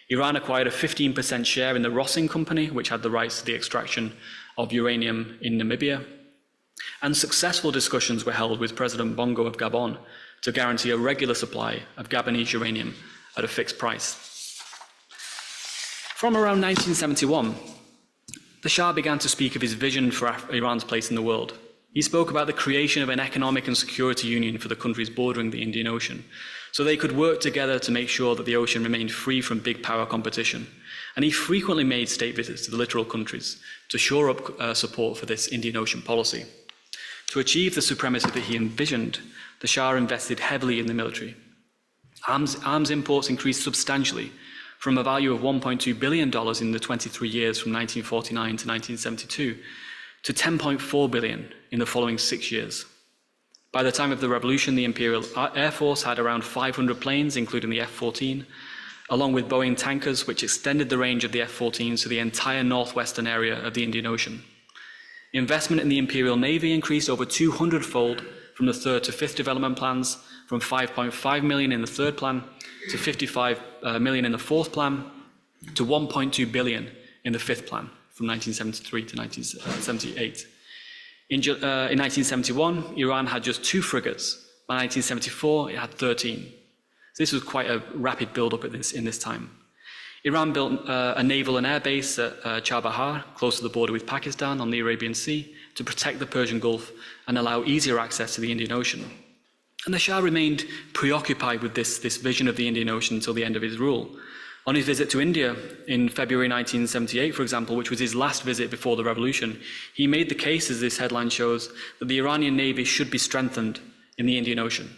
[SPEAKER 2] Iran acquired a 15% share in the Rossing Company, which had the rights to the extraction of uranium in Namibia. And successful discussions were held with President Bongo of Gabon to guarantee a regular supply of Gabonese uranium at a fixed price. From around 1971, the Shah began to speak of his vision for Iran's place in the world. He spoke about the creation of an economic and security union for the countries bordering the Indian Ocean, so they could work together to make sure that the ocean remained free from big power competition. And he frequently made state visits to the littoral countries to shore up support for this Indian Ocean policy. To achieve the supremacy that he envisioned, the Shah invested heavily in the military. Arms imports increased substantially, from a value of $1.2 billion in the 23 years from 1949 to 1972 to $10.4 billion in the following 6 years. By the time of the revolution, the Imperial Air Force had around 500 planes, including the F-14, along with Boeing tankers, which extended the range of the F-14s to the entire northwestern area of the Indian Ocean. Investment in the Imperial Navy increased over 200-fold from the third to fifth development plans, from $5.5 million in the third plan to $55 million in the fourth plan, to $1.2 billion in the fifth plan, from 1973 to 1978. In 1971, Iran had just 2 frigates. By 1974, it had 13. So this was quite a rapid build-up in this time. Iran built a naval and air base at Chabahar, close to the border with Pakistan on the Arabian Sea, to protect the Persian Gulf and allow easier access to the Indian Ocean. And the Shah remained preoccupied with this vision of the Indian Ocean until the end of his rule. On his visit to India in February 1978, for example, which was his last visit before the revolution, he made the case, as this headline shows, that the Iranian Navy should be strengthened in the Indian Ocean.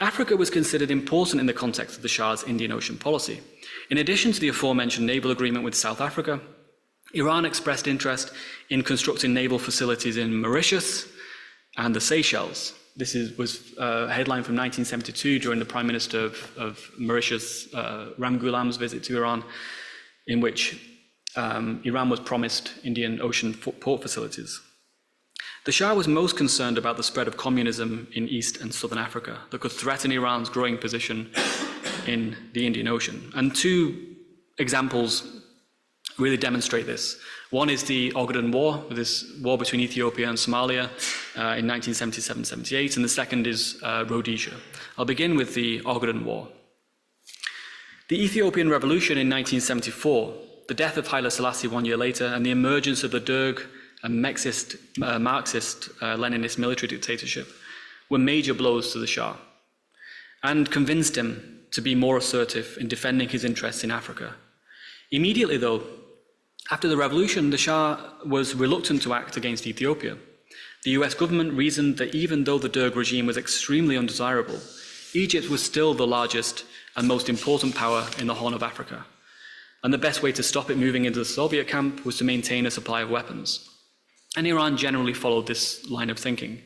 [SPEAKER 2] Africa was considered important in the context of the Shah's Indian Ocean policy. In addition to the aforementioned naval agreement with South Africa, Iran expressed interest in constructing naval facilities in Mauritius and the Seychelles. This was a headline from 1972 during the Prime Minister of Mauritius, Ram Ghulam's visit to Iran, in which Iran was promised Indian Ocean port facilities. The Shah was most concerned about the spread of communism in East and Southern Africa that could threaten Iran's growing position in the Indian Ocean. And two examples really demonstrate this. One is the Ogaden War, this war between Ethiopia and Somalia in 1977-78, and the second is Rhodesia. I'll begin with the Ogaden War. The Ethiopian Revolution in 1974, the death of Haile Selassie 1 year later, and the emergence of the Derg and Marxist-Leninist military dictatorship were major blows to the Shah and convinced him to be more assertive in defending his interests in Africa. Immediately, though, after the revolution, the Shah was reluctant to act against Ethiopia. The US government reasoned that even though the Derg regime was extremely undesirable, Egypt was still the largest and most important power in the Horn of Africa, and the best way to stop it moving into the Soviet camp was to maintain a supply of weapons. And Iran generally followed this line of thinking.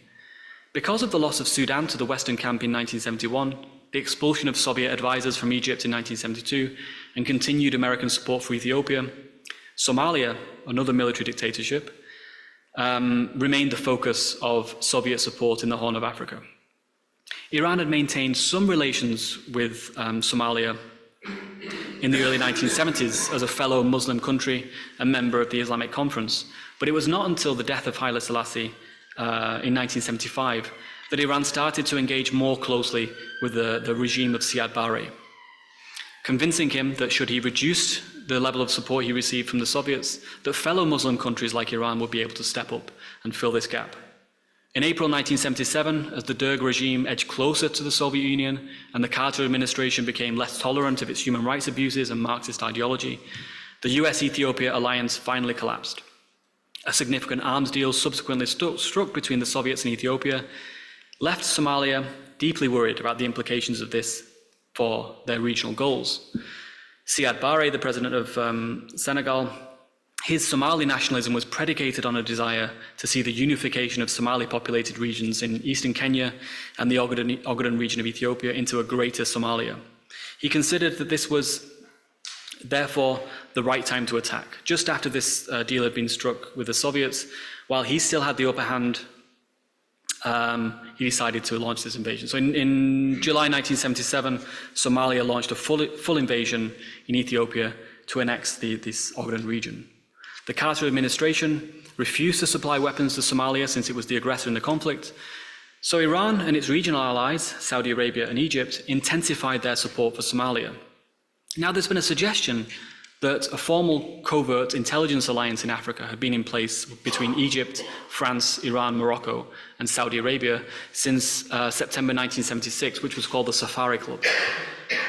[SPEAKER 2] Because of the loss of Sudan to the Western camp in 1971, the expulsion of Soviet advisors from Egypt in 1972, and continued American support for Ethiopia, Somalia, another military dictatorship, remained the focus of Soviet support in the Horn of Africa. Iran had maintained some relations with Somalia in the early 1970s as a fellow Muslim country and member of the Islamic Conference, but it was not until the death of Haile Selassie in 1975 that Iran started to engage more closely with the regime of Siad Barre, convincing him that should he reduce the level of support he received from the Soviets, that fellow Muslim countries like Iran would be able to step up and fill this gap. In April 1977, as the Derg regime edged closer to the Soviet Union and the Carter administration became less tolerant of its human rights abuses and Marxist ideology, the US-Ethiopia alliance finally collapsed. A significant arms deal subsequently struck between the Soviets and Ethiopia left Somalia deeply worried about the implications of this for their regional goals. Siad Barre, the president of Senegal, his Somali nationalism was predicated on a desire to see the unification of Somali-populated regions in eastern Kenya and the Ogaden region of Ethiopia into a greater Somalia. He considered that this was therefore the right time to attack. Just after this deal had been struck with the Soviets, while he still had the upper hand, he decided to launch this invasion. So in July 1977, Somalia launched a full invasion in Ethiopia to annex this Ogaden region. The Carter administration refused to supply weapons to Somalia since it was the aggressor in the conflict. So Iran and its regional allies, Saudi Arabia and Egypt, intensified their support for Somalia. Now, there's been a suggestion that a formal covert intelligence alliance in Africa had been in place between Egypt, France, Iran, Morocco, and Saudi Arabia since September 1976, which was called the Safari Club.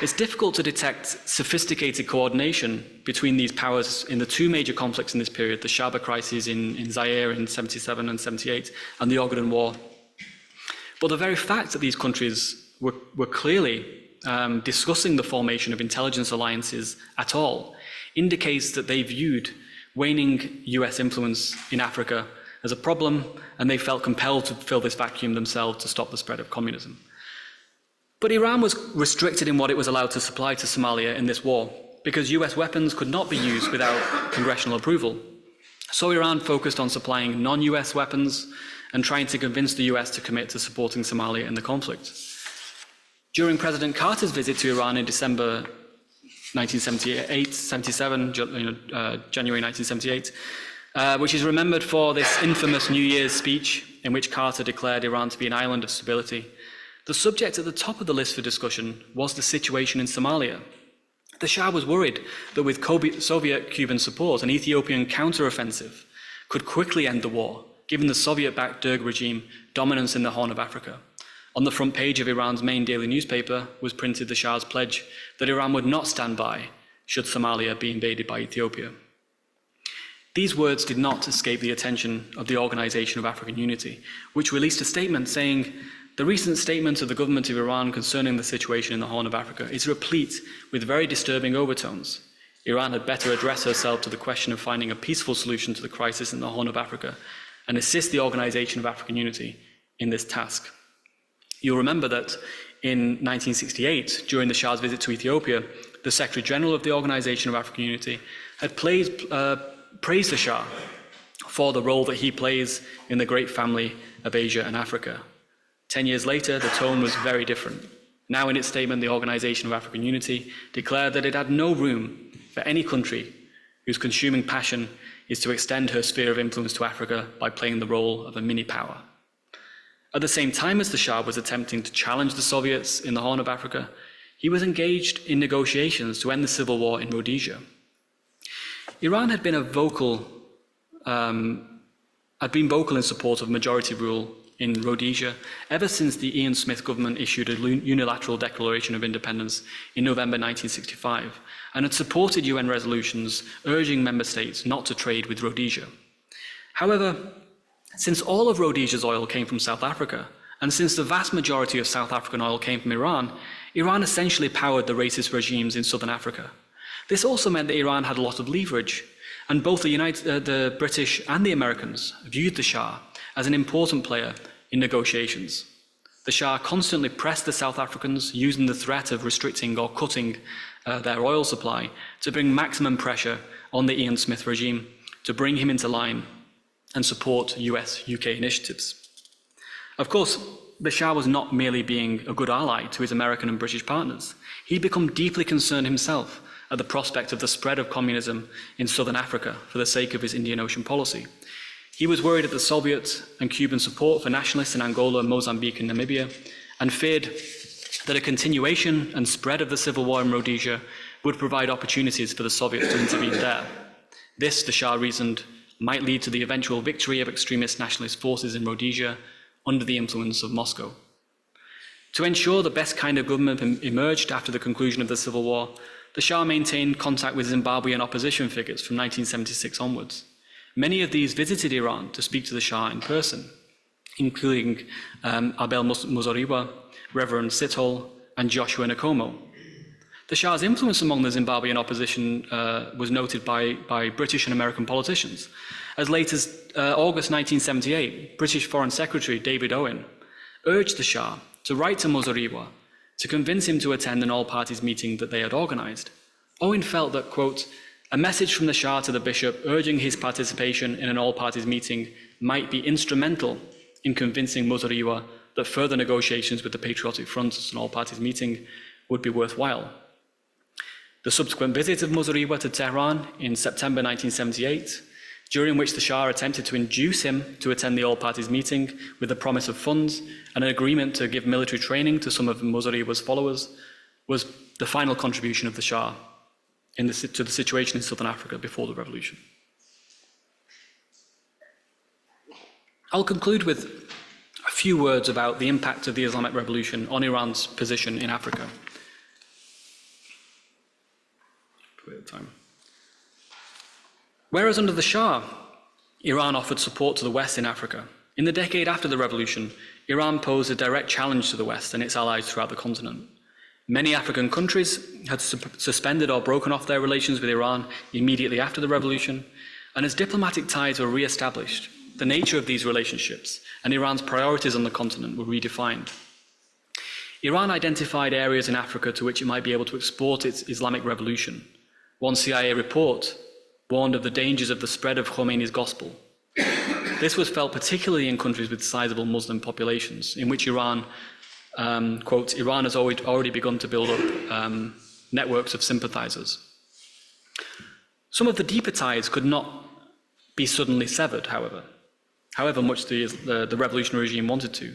[SPEAKER 2] It's difficult to detect sophisticated coordination between these powers in the two major conflicts in this period, the Shaba crisis in Zaire in 77 and 78, and the Ogaden War. But the very fact that these countries were clearly discussing the formation of intelligence alliances at all indicates that they viewed waning US influence in Africa as a problem, and they felt compelled to fill this vacuum themselves to stop the spread of communism. But Iran was restricted in what it was allowed to supply to Somalia in this war, because US weapons could not be used without congressional approval. So Iran focused on supplying non-US weapons and trying to convince the US to commit to supporting Somalia in the conflict. During President Carter's visit to Iran in December 1977, January 1978, which is remembered for this infamous New Year's speech in which Carter declared Iran to be an island of stability, the subject at the top of the list for discussion was the situation in Somalia. The Shah was worried that with Soviet-Cuban support, an Ethiopian counteroffensive could quickly end the war, given the Soviet-backed Derg regime dominance in the Horn of Africa. On the front page of Iran's main daily newspaper was printed the Shah's pledge that Iran would not stand by should Somalia be invaded by Ethiopia. These words did not escape the attention of the Organization of African Unity, which released a statement saying, "The recent statement of the government of Iran concerning the situation in the Horn of Africa is replete with very disturbing overtones. Iran had better address herself to the question of finding a peaceful solution to the crisis in the Horn of Africa and assist the Organization of African Unity in this task." You'll remember that in 1968, during the Shah's visit to Ethiopia, the Secretary General of the Organization of African Unity had praised the Shah for the role that he plays in the great family of Asia and Africa. 10 years later, the tone was very different. Now in its statement, the Organization of African Unity declared that it had no room for any country whose consuming passion is to extend her sphere of influence to Africa by playing the role of a mini-power. At the same time as the Shah was attempting to challenge the Soviets in the Horn of Africa, he was engaged in negotiations to end the civil war in Rhodesia. Iran had been vocal in support of majority rule in Rhodesia ever since the Ian Smith government issued a unilateral declaration of independence in November 1965, and had supported UN resolutions urging member states not to trade with Rhodesia. However, since all of Rhodesia's oil came from South Africa, and since the vast majority of South African oil came from Iran, Iran essentially powered the racist regimes in southern Africa. This also meant that Iran had a lot of leverage, and both the British and the Americans viewed the Shah as an important player in negotiations. The Shah constantly pressed the South Africans, using the threat of restricting or cutting their oil supply to bring maximum pressure on the Ian Smith regime to bring him into line and support US-UK initiatives. Of course, the Shah was not merely being a good ally to his American and British partners. He'd become deeply concerned himself at the prospect of the spread of communism in southern Africa for the sake of his Indian Ocean policy. He was worried at the Soviet and Cuban support for nationalists in Angola, Mozambique, and Namibia, and feared that a continuation and spread of the civil war in Rhodesia would provide opportunities for the Soviets to intervene there. This, the Shah reasoned, might lead to the eventual victory of extremist nationalist forces in Rhodesia under the influence of Moscow. To ensure the best kind of government emerged after the conclusion of the civil war, the Shah maintained contact with Zimbabwean opposition figures from 1976 onwards. Many of these visited Iran to speak to the Shah in person, including Abel Muzoriwa, Reverend Sithole, and Joshua Nkomo. The Shah's influence among the Zimbabwean opposition was noted by British and American politicians. As late as August 1978, British Foreign Secretary David Owen urged the Shah to write to Muzoriwa to convince him to attend an all-parties meeting that they had organised. Owen felt that, quote, a message from the Shah to the bishop urging his participation in an all-parties meeting might be instrumental in convincing Muzoriwa that further negotiations with the Patriotic Front at an all-parties meeting would be worthwhile. The subsequent visit of Muzoriwa to Tehran in September 1978, during which the Shah attempted to induce him to attend the all-parties meeting with the promise of funds and an agreement to give military training to some of Muzoriwa's followers, was the final contribution of the Shah to the situation in southern Africa before the revolution. I'll conclude with a few words about the impact of the Islamic Revolution on Iran's position in Africa. Whereas under the Shah, Iran offered support to the West in Africa, in the decade after the revolution, Iran posed a direct challenge to the West and its allies throughout the continent. Many African countries had suspended or broken off their relations with Iran immediately after the revolution, and as diplomatic ties were re-established, the nature of these relationships and Iran's priorities on the continent were redefined. Iran identified areas in Africa to which it might be able to export its Islamic revolution. One CIA report warned of the dangers of the spread of Khomeini's gospel. This was felt particularly in countries with sizable Muslim populations, in which Iran, quote, Iran has already begun to build up networks of sympathizers. Some of the deeper ties could not be suddenly severed, however much the revolutionary regime wanted to.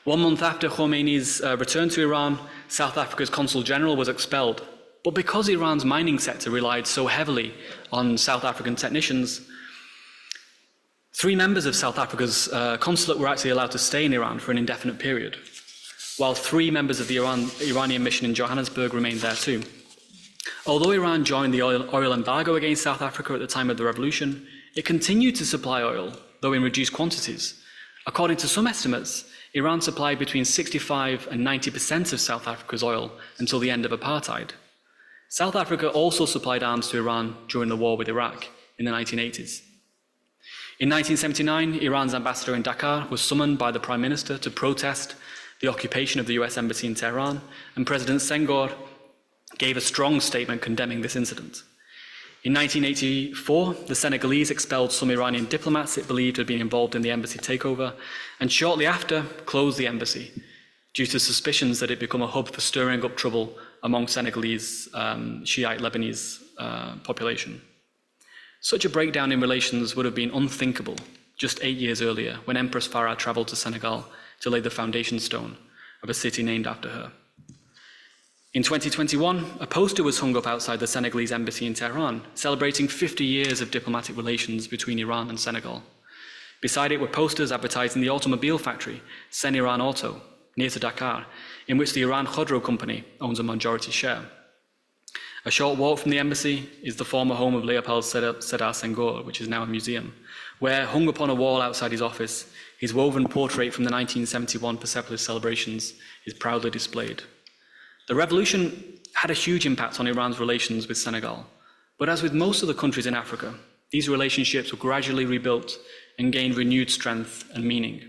[SPEAKER 2] 1 month after Khomeini's return to Iran, South Africa's consul general was expelled. But because Iran's mining sector relied so heavily on South African technicians, 3 members of South Africa's consulate were actually allowed to stay in Iran for an indefinite period, while 3 members of the Iranian mission in Johannesburg remained there too. Although Iran joined the oil embargo against South Africa at the time of the revolution, it continued to supply oil, though in reduced quantities. According to some estimates, Iran supplied between 65% and 90% of South Africa's oil until the end of apartheid. South Africa also supplied arms to Iran during the war with Iraq in the 1980s. In 1979, Iran's ambassador in Dakar was summoned by the Prime Minister to protest the occupation of the US Embassy in Tehran, and President Senghor gave a strong statement condemning this incident. In 1984, the Senegalese expelled some Iranian diplomats it believed had been involved in the embassy takeover, and shortly after closed the embassy due to suspicions that it become a hub for stirring up trouble among Senegalese Shiite Lebanese population. Such a breakdown in relations would have been unthinkable just 8 years earlier, when Empress Farah travelled to Senegal to lay the foundation stone of a city named after her. In 2021, a poster was hung up outside the Senegalese embassy in Tehran, celebrating 50 years of diplomatic relations between Iran and Senegal. Beside it were posters advertising the automobile factory, Sen Iran Auto, near to Dakar, in which the Iran Khodro company owns a majority share. A short walk from the embassy is the former home of Léopold Sédar Senghor, which is now a museum, where, hung upon a wall outside his office, his woven portrait from the 1971 Persepolis celebrations is proudly displayed. The revolution had a huge impact on Iran's relations with Senegal, but as with most of the countries in Africa, these relationships were gradually rebuilt and gained renewed strength and meaning.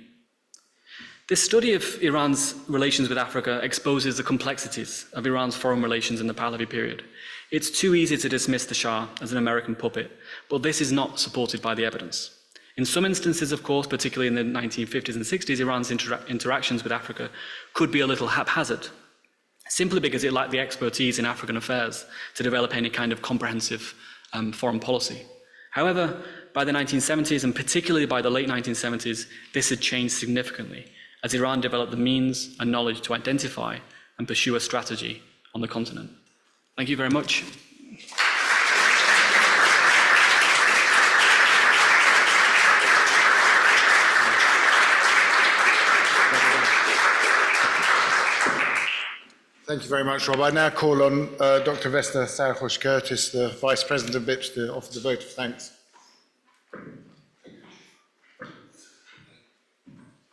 [SPEAKER 2] This study of Iran's relations with Africa exposes the complexities of Iran's foreign relations in the Pahlavi period. It's too easy to dismiss the Shah as an American puppet, but this is not supported by the evidence. In some instances, of course, particularly in the 1950s and 60s, Iran's interactions with Africa could be a little haphazard, simply because it lacked the expertise in African affairs to develop any kind of comprehensive foreign policy. However, by the 1970s, and particularly by the late 1970s, this had changed significantly, as Iran developed the means and knowledge to identify and pursue a strategy on the continent. Thank you very much.
[SPEAKER 1] Thank you very much, Rob. I now call on Dr. Vesta Sarhosh-Curtis, the Vice President of BIPS, to offer the vote of thanks.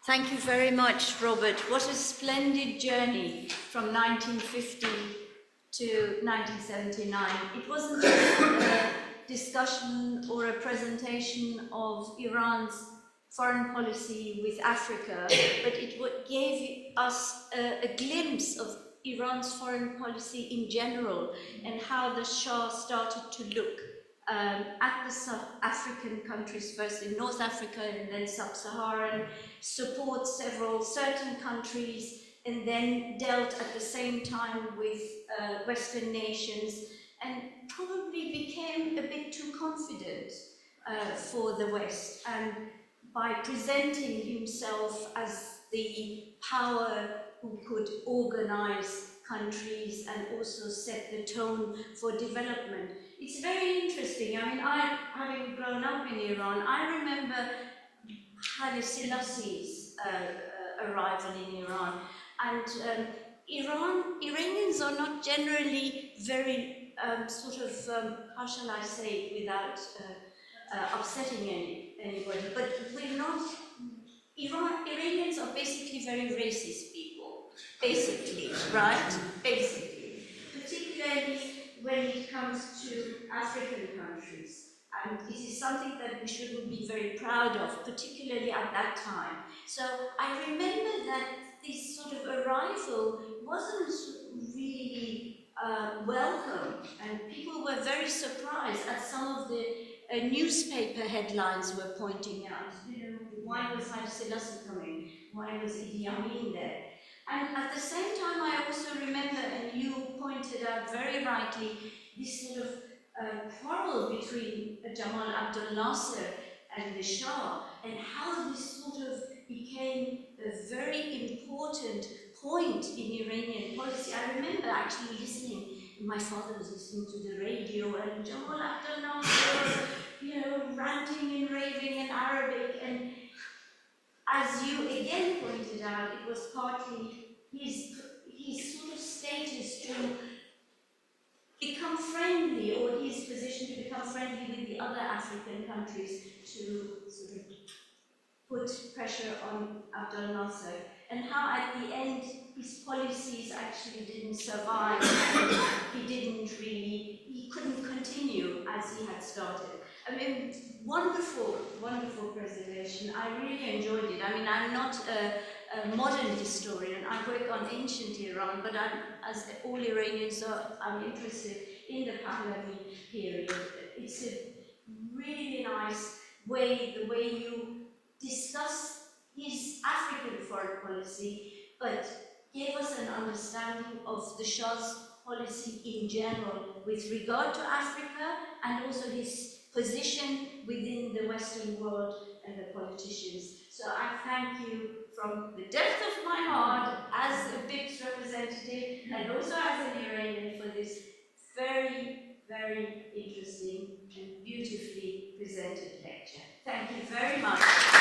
[SPEAKER 3] Thank you very much, Robert. What a splendid journey from 1950 to 1979. It wasn't just a discussion or a presentation of Iran's foreign policy with Africa, but it gave us a glimpse of Iran's foreign policy in general and how the Shah started to look at the South African countries, first in North Africa and then Sub-Saharan, support several certain countries, and then dealt at the same time with Western nations, and probably became a bit too confident for the West. And by presenting himself as the power who could organize countries and also set the tone for development. It's very interesting. I mean, having grown up in Iran, I remember Haile Selassie's arrival in Iran. And Iranians are not generally very how shall I say it without upsetting anybody, but we're not, Iranians are basically very racist people, basically, right? Basically. Particularly when it comes to African countries. And this is something that we shouldn't be very proud of, particularly at that time. So I remember that this sort of arrival wasn't really welcome, and people were very surprised at some of the newspaper headlines were pointing out. You know, why was Haile Selassie coming? Why was Idi Amin there? And at the same time, I also remember, and you pointed out very rightly, this sort of quarrel between Jamal Abdel Nasser and the Shah, and how this sort of became a very important point in Iranian policy. I remember actually listening, my father was listening to the radio, and Jamal Abdel Nasser, you know, ranting and raving in Arabic, and as you again pointed out, it was partly his sort of status to become friendly, or his position to become friendly with the other African countries, to sort of put pressure on Abdel Nasser, and how at the end his policies actually didn't survive. He couldn't continue as he had started. I mean, wonderful, wonderful presentation. I really enjoyed it. I mean, I'm not a modern historian. I work on ancient Iran, but as all Iranians are, I'm interested in the Pahlavi period It's a really nice way, the way you discuss his African foreign policy, but gave us an understanding of the Shah's policy in general with regard to Africa and also his position within the Western world and the politicians. So I thank you from the depth of my heart as a BIPS representative and also as an Iranian for this very, very interesting and beautifully presented lecture. Thank you very much.